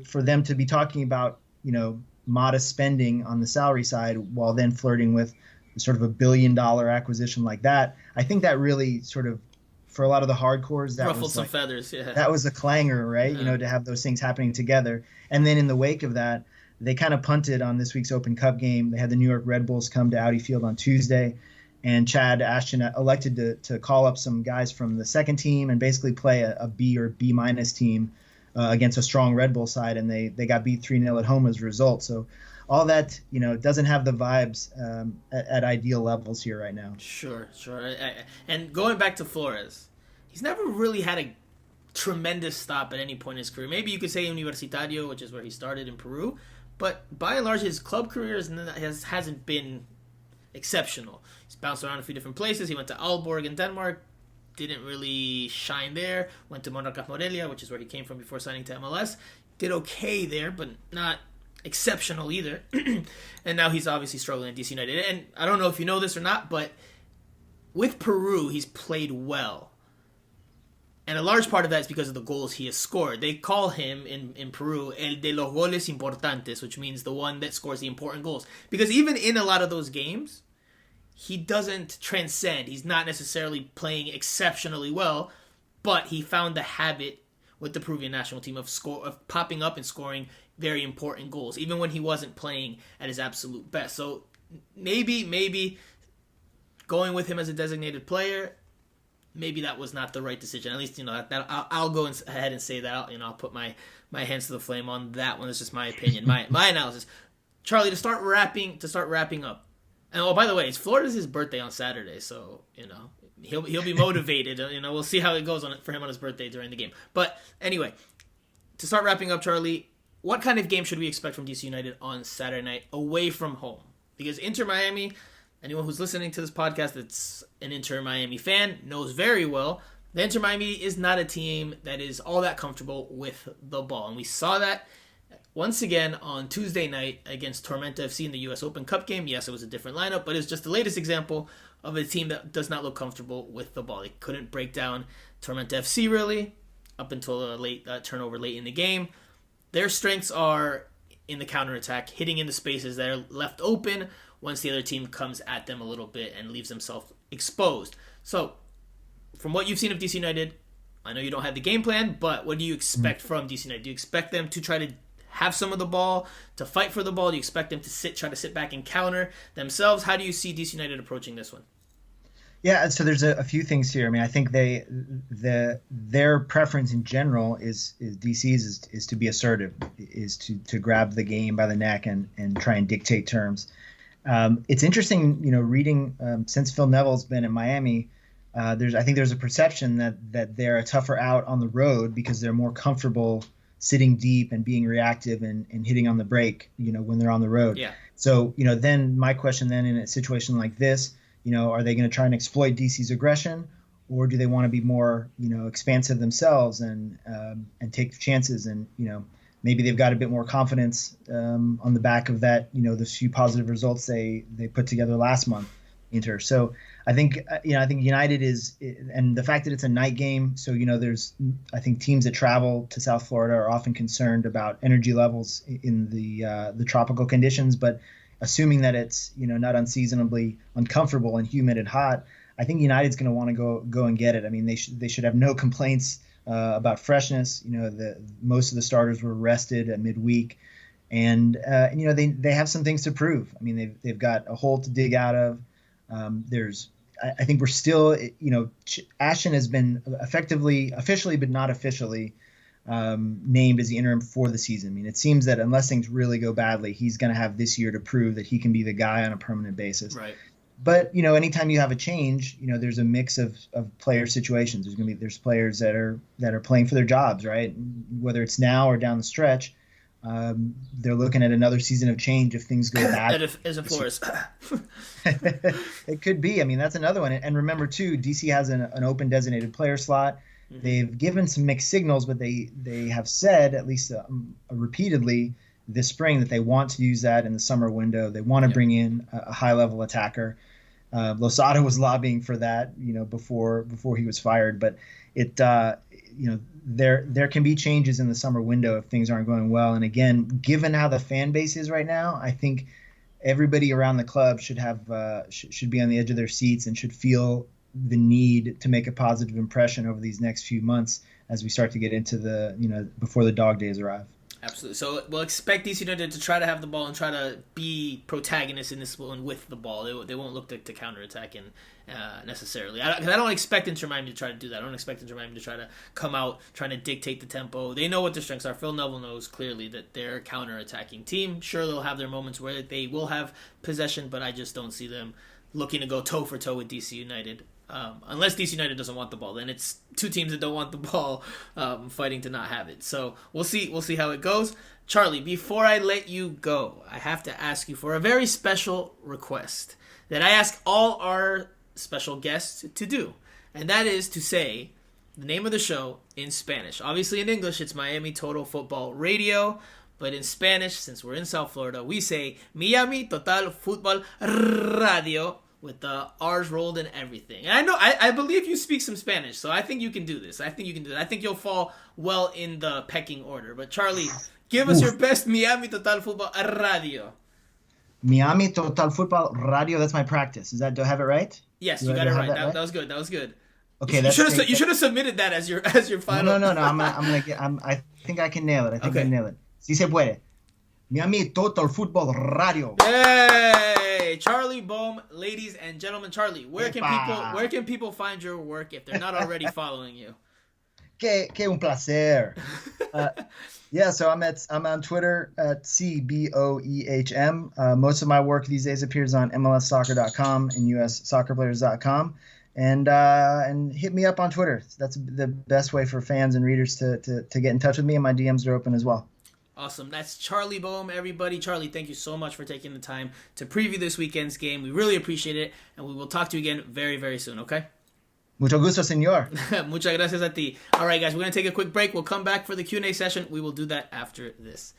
for them to be talking about, modest spending on the salary side while then flirting with sort of $1 billion acquisition like that, I think that really sort of, for a lot of the hardcores, that ruffled was some feathers. Yeah, that was a clangor, right? Yeah. To have those things happening together. And then in the wake of that, they kind of punted on this week's Open Cup game. They had the New York Red Bulls come to Audi Field on Tuesday, and Chad Ashton elected to call up some guys from the second team and basically play a B or B minus team against a strong Red Bull side, and they got beat 3-0 at home as a result. So all that, doesn't have the vibes at ideal levels here right now. Sure. And going back to Flores, he's never really had a tremendous stop at any point in his career. Maybe you could say Universitario, which is where he started in Peru, but by and large, his club career hasn't been exceptional. He's bounced around a few different places. He went to Aalborg in Denmark, didn't really shine there. Went to Monarcas Morelia, which is where he came from before signing to MLS. Did okay there, but not exceptional either. And now he's obviously struggling at DC United. And I don't know if you know this or not, but with Peru, he's played well. And a large part of that is because of the goals he has scored. They call him in Peru el de los goles importantes, which means the one that scores the important goals. Because even in a lot of those games, he doesn't transcend. He's not necessarily playing exceptionally well, but he found the habit with the Peruvian national team of popping up and scoring very important goals, even when he wasn't playing at his absolute best. So maybe going with him as a designated player, maybe that was not the right decision. At least, that I'll go ahead and say that. I'll put my hands to the flame on that one. It's just my opinion, my analysis. Charlie, to start wrapping up. And by the way, it's Florida's birthday on Saturday, so he'll be motivated. We'll see how it goes for him on his birthday during the game. But anyway, to start wrapping up, Charlie, what kind of game should we expect from DC United on Saturday night away from home? Because Inter Miami, anyone who's listening to this podcast that's an Inter Miami fan knows very well that Inter Miami is not a team that is all that comfortable with the ball. And we saw that once again on Tuesday night against Tormenta FC in the U.S. Open Cup game. Yes, it was a different lineup, but it's just the latest example of a team that does not look comfortable with the ball. They couldn't break down Tormenta FC really up until a late turnover late in the game. Their strengths are in the counterattack, hitting into spaces that are left open once the other team comes at them a little bit and leaves themselves exposed. So, from what you've seen of DC United, I know you don't have the game plan, but what do you expect from DC United? Do you expect them to try to have some of the ball, to fight for the ball? Do you expect them to try to sit back and counter themselves? How do you see DC United approaching this one? Yeah, so there's a few things here. I mean, I think their preference in general is DC's is to be assertive, is to grab the game by the neck and try and dictate terms. It's interesting, reading since Phil Neville's been in Miami. I think there's a perception that they're a tougher out on the road because they're more comfortable sitting deep and being reactive and hitting on the brake, when they're on the road. Yeah. So, then my question then in a situation like this, are they going to try and exploit DC's aggression, or do they want to be more, expansive themselves and take chances? And, maybe they've got a bit more confidence on the back of that, the few positive results they put together last month, Inter. So I think United is, and the fact that it's a night game. So, I think teams that travel to South Florida are often concerned about energy levels in the tropical conditions, but assuming that it's, not unseasonably uncomfortable and humid and hot, I think United's going to want to go and get it. I mean, they should have no complaints about freshness. Most of the starters were rested at midweek, and they have some things to prove. I mean, they've got a hole to dig out of. I think we're still, Ashton has been officially, but not officially named as the interim for the season. I mean, it seems that unless things really go badly, he's going to have this year to prove that he can be the guy on a permanent basis. Right. But, anytime you have a change, there's a mix of player situations. There's players that are playing for their jobs, right? Whether it's now or down the stretch, they're looking at another season of change if things go bad. Edison Flores. It could be. I mean, that's another one. And remember, too, DC has an open designated player slot. Mm-hmm. They've given some mixed signals, but they have said, at least repeatedly this spring, that they want to use that in the summer window. They want to bring in a high-level attacker. Lasseter was lobbying for that, before he was fired. But it, there can be changes in the summer window if things aren't going well. And again, given how the fan base is right now, I think everybody around the club should be on the edge of their seats and should feel the need to make a positive impression over these next few months as we start to get into before the dog days arrive. Absolutely. So we'll expect DC United to try to have the ball and try to be protagonists in this one with the ball. They won't look to counterattack necessarily. I don't expect Inter Miami to try to do that. I don't expect Inter Miami to try to come out trying to dictate the tempo. They know what their strengths are. Phil Neville knows clearly that they're a counterattacking team. Sure, they'll have their moments where they will have possession, but I just don't see them looking to go toe for toe with DC United. Unless DC United doesn't want the ball, then it's two teams that don't want the ball fighting to not have it. So we'll see how it goes. Charlie, before I let you go, I have to ask you for a very special request that I ask all our special guests to do, and that is to say the name of the show in Spanish. Obviously in English, it's Miami Total Football Radio, but in Spanish, since we're in South Florida, we say Miami Total Football Radio, with the R's rolled and everything. And I believe you speak some Spanish, so I think you can do this. I think you'll fall well in the pecking order. But Charlie, give us your best Miami Total Football Radio. Miami Total Football Radio, that's my practice. Do I have it right? Yes, you got it right. That was good. That was good. Okay, you should have submitted that as your final. No. I think I can nail it. I can nail it. Si se puede. Miami Total Football Radio. Hey, Charlie Boehm, ladies and gentlemen. Charlie, where Epa. can people find your work if they're not already following you? Que un placer. So I'm on Twitter at CBOEHM. Most of my work these days appears on MLSsoccer.com and USSoccerPlayers.com. And hit me up on Twitter. That's the best way for fans and readers to get in touch with me, and my DMs are open as well. Awesome. That's Charlie Boehm, everybody. Charlie, thank you so much for taking the time to preview this weekend's game. We really appreciate it, and we will talk to you again very, very soon, okay? Mucho gusto, señor. Muchas gracias a ti. All right, guys, we're going to take a quick break. We'll come back for the Q&A session. We will do that after this.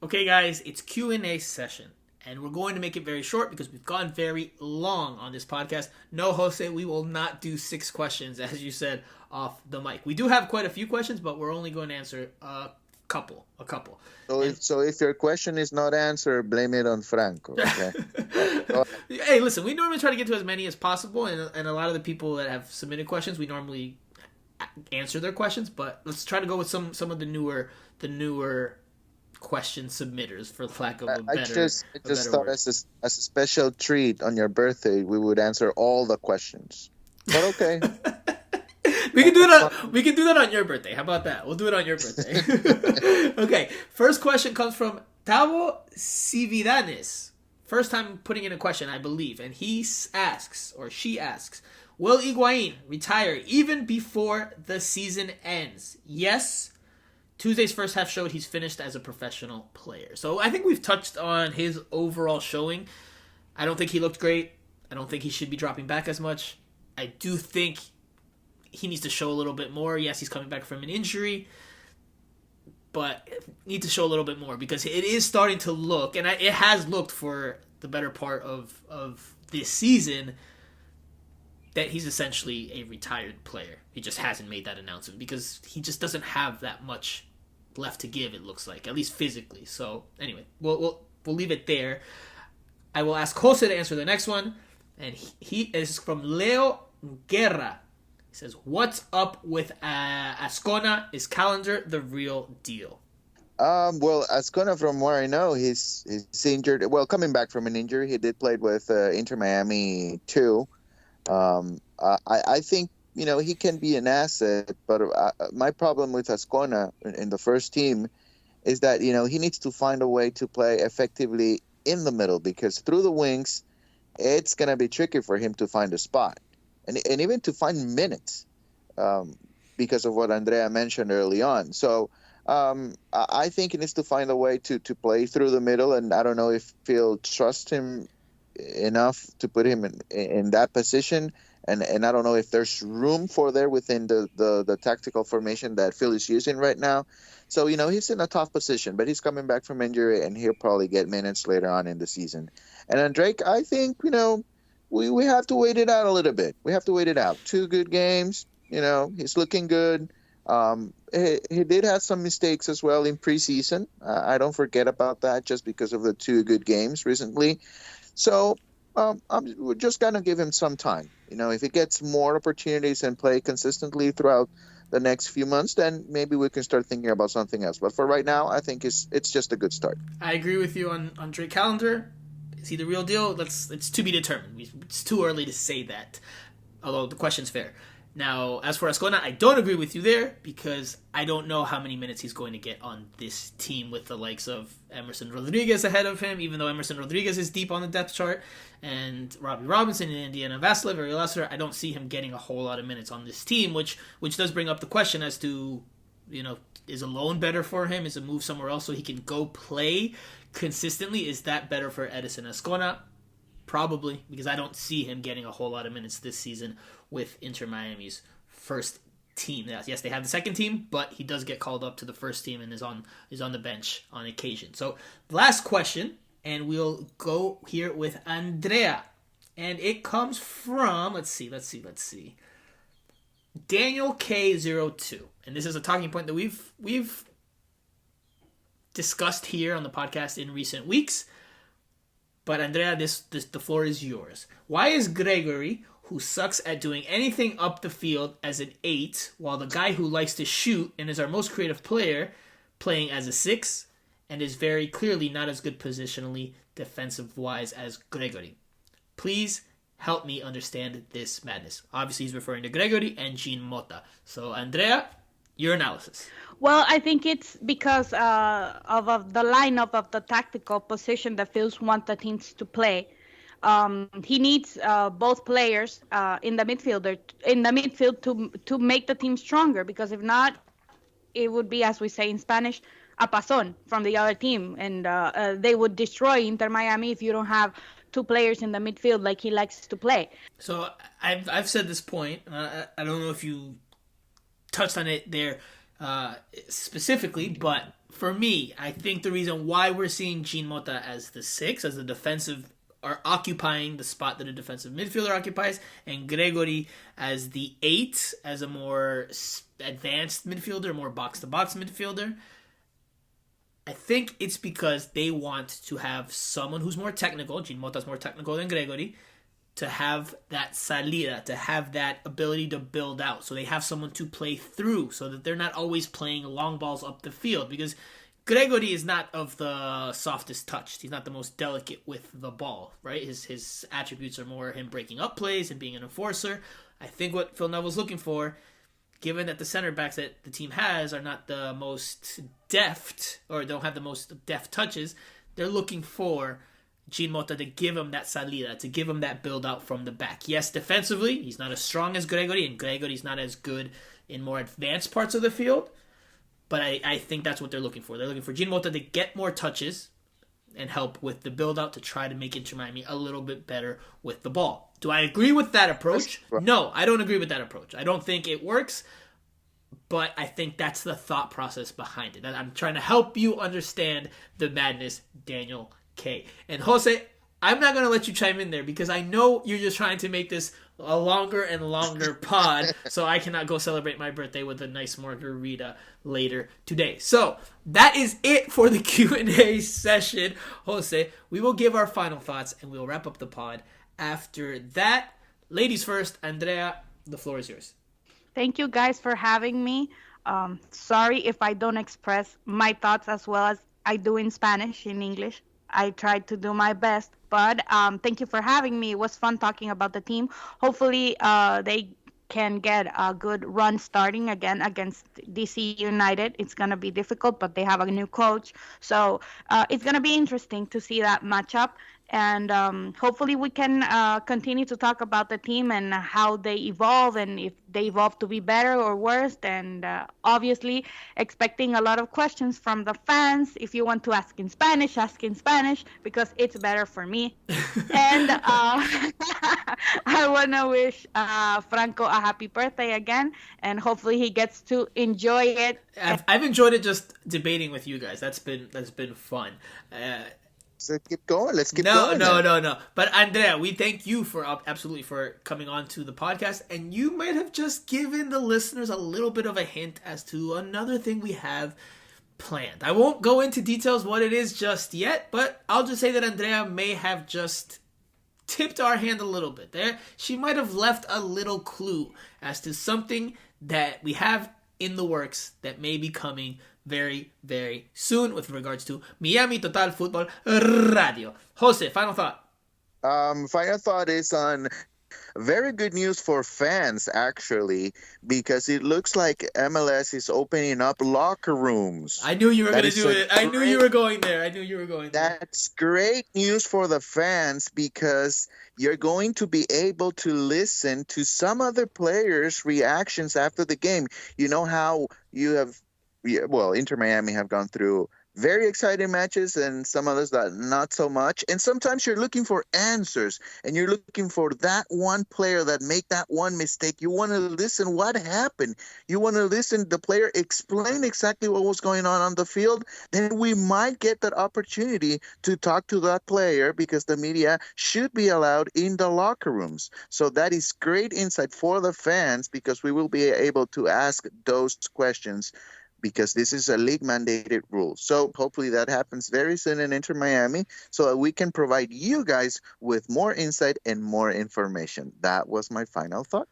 Okay, guys, it's Q&A session, and we're going to make it very short because we've gone very long on this podcast. No, Jose, we will not do 6 questions, as you said, off the mic. We do have quite a few questions, but we're only going to answer a couple. So if your question is not answered, blame it on Franco. Okay? Hey, listen, we normally try to get to as many as possible, and a lot of the people that have submitted questions, we normally answer their questions, but let's try to go with some of the newer question submitters, for lack of a better. I just thought as a special treat on your birthday, we would answer all the questions. But okay. We can do that on your birthday. How about that? We'll do it on your birthday. Okay. First question comes from Tavo Cividanes. First time putting in a question, I believe, and she asks, will Iguain retire even before the season ends? Yes. Tuesday's first half showed he's finished as a professional player. So I think we've touched on his overall showing. I don't think he looked great. I don't think he should be dropping back as much. I do think he needs to show a little bit more. Yes, he's coming back from an injury, but need to show a little bit more because it is starting to look, and it has looked for the better part of this season, that he's essentially a retired player. He just hasn't made that announcement because he just doesn't have that much left to give, it looks like, at least physically. So anyway, we'll leave it there. I will ask Jose to answer the next one, and he is from Leo Guerra. He says, what's up with Azcona? Is Calendar the real deal? Well, Azcona, from where I know, he's injured. Well, coming back from an injury, he did play with Inter Miami too. I think, he can be an asset, but my problem with Azcona in the first team is that, he needs to find a way to play effectively in the middle, because through the wings, it's going to be tricky for him to find a spot and even to find minutes because of what Andrea mentioned early on. So I think he needs to find a way to play through the middle, and I don't know if Phil trusts him enough to put him in that position, and I don't know if there's room for there within the tactical formation that Phil is using right now. So he's in a tough position, but he's coming back from injury, and he'll probably get minutes later on in the season. And then Drake, I think we have to wait it out a little bit. We have to wait it out. 2 good games, he's looking good. He did have some mistakes as well in preseason. I don't forget about that just because of the 2 good games recently. So we're just going to give him some time. If he gets more opportunities and play consistently throughout the next few months, then maybe we can start thinking about something else. But for right now, I think it's just a good start. I agree with you on Drake Calendar. Is he the real deal? It's to be determined. It's too early to say that, although the question's fair. Now, as for Azcona, I don't agree with you there because I don't know how many minutes he's going to get on this team with the likes of Emerson Rodriguez ahead of him, even though Emerson Rodriguez is deep on the depth chart, and Robbie Robinson and Indiana Vassilev, Ariel Lasseter. I don't see him getting a whole lot of minutes on this team, which does bring up the question as to, is a loan better for him? Is a move somewhere else so he can go play consistently? Is that better for Edison Azcona? Probably, because I don't see him getting a whole lot of minutes this season with Inter Miami's first team. Yes, they have the second team, but he does get called up to the first team and is on the bench on occasion. So, last question, and we'll go here with Andrea. And it comes from, let's see. Daniel K02. And this is a talking point that we've discussed here on the podcast in recent weeks. But Andrea, the floor is yours. Why is Gregory, who sucks at doing anything up the field, as an 8, while the guy who likes to shoot and is our most creative player playing as a 6, and is very clearly not as good positionally defensive-wise as Gregory? Please help me understand this madness. Obviously, he's referring to Gregory and Jean Mota. So, Andrea, your analysis. Well, I think it's because of the lineup of the tactical position that Phil wants the teams to play. He needs both players in the midfield to make the team stronger, because if not, it would be, as we say in Spanish, a pasón from the other team, and they would destroy Inter Miami if you don't have two players in the midfield like he likes to play. So I've said this point. I don't know if you touched on it there specifically, but for me, I think the reason why we're seeing Jean Mota as the 6, as the defensive, are occupying the spot that a defensive midfielder occupies, and Gregory as the 8, as a more advanced midfielder, more box-to-box midfielder. I think it's because they want to have someone who's more technical. Jean Mota's more technical than Gregory, to have that salida, to have that ability to build out. So they have someone to play through, so that they're not always playing long balls up the field. Because Gregory is not of the softest touch. He's not the most delicate with the ball, right? His attributes are more him breaking up plays and being an enforcer. I think what Phil Neville's looking for, given that the center backs that the team has are not the most deft, or don't have the most deft touches, they're looking for Jean Mota to give him that salida, to give him that build out from the back. Yes, defensively, he's not as strong as Gregory, and Gregory's not as good in more advanced parts of the field, but I think that's what they're looking for. They're looking for Jean Mota to get more touches and help with the build out to try to make Inter Miami a little bit better with the ball. Do I agree with that approach? No, I don't agree with that approach. I don't think it works, but I think that's the thought process behind it. I'm trying to help you understand the madness, Daniel K. And Jose, I'm not going to let you chime in there, because I know you're just trying to make this a longer and longer pod, so I cannot go celebrate my birthday with a nice margarita later today. So that is it for the Q&A session. Jose, we will give our final thoughts and we'll wrap up the pod after that. Ladies first, Andrea, the floor is yours. Thank you guys for having me. Sorry if I don't express my thoughts as well as I do in Spanish, in English. I tried to do my best, but thank you for having me. It was fun talking about the team. Hopefully they can get a good run starting again against DC United. It's going to be difficult, but they have a new coach. So it's going to be interesting to see that matchup. And hopefully we can continue to talk about the team and how they evolve, and if they evolve to be better or worse. And obviously expecting a lot of questions from the fans. If you want to ask in Spanish, because it's better for me. And I want to wish Franco a happy birthday again, and hopefully he gets to enjoy it. I've enjoyed it just debating with you guys. That's been fun. So keep going. Let's keep going. No. But Andrea, we thank you for absolutely for coming on to the podcast, and you might have just given the listeners a little bit of a hint as to another thing we have planned. I won't go into details what it is just yet, but I'll just say that Andrea may have just tipped our hand a little bit there. She might have left a little clue as to something that we have in the works that may be coming very, very soon with regards to Miami Total Futbol Radio. Jose, final thought. Final thought is on very good news for fans, actually, because it looks like MLS is opening up locker rooms. I knew you were going to do it. I knew you were going there. That's great news for the fans, because you're going to be able to listen to some other players' reactions after the game. You know how you have... Inter Miami have gone through very exciting matches and some others that not so much. And sometimes you're looking for answers and you're looking for that one player that made that one mistake. You want to listen what happened. You want to listen the player explain exactly what was going on the field. Then we might get that opportunity to talk to that player because the media should be allowed in the locker rooms. So that is great insight for the fans because we will be able to ask those questions because this is a league mandated rule. So hopefully that happens very soon in Inter Miami so that we can provide you guys with more insight and more information. That was my final thought.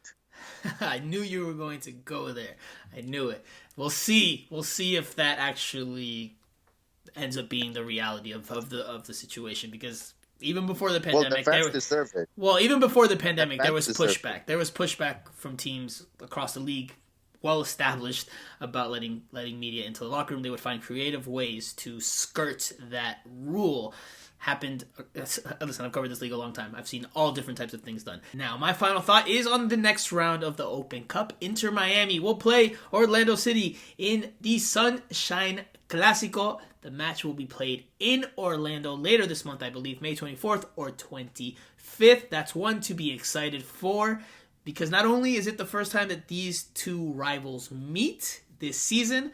I knew you were going to go there. I knew it. We'll see. We'll see if that actually ends up being the reality of the situation because even before the pandemic, well, the fans deserve it. Well, even before the pandemic, there was pushback. There was pushback from teams across the league, well established, about letting media into the locker room. They would find creative ways to skirt that rule. Happened. Listen, I've covered this league a long time. I've seen all different types of things done. Now, my final thought is on the next round of the Open Cup. Inter Miami will play Orlando City in the Sunshine Clásico. The match will be played in Orlando later this month, I believe, May 24th or 25th. That's one to be excited for. Because not only is it the first time that these two rivals meet this season,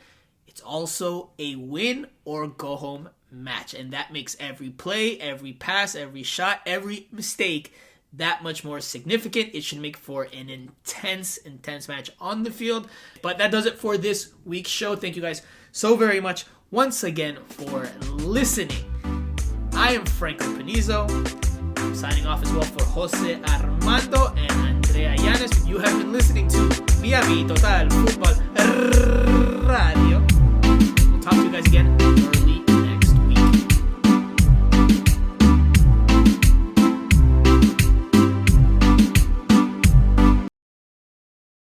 it's also a win or go home match. And that makes every play, every pass, every shot, every mistake that much more significant. It should make for an intense match on the field. But that does it for this week's show. Thank you guys so very much once again for listening. I am Franco Panizo. I'm signing off as well for Jose Armando and Andrea Yanez. You have been listening to Miami Total Football Radio. We'll talk to you guys again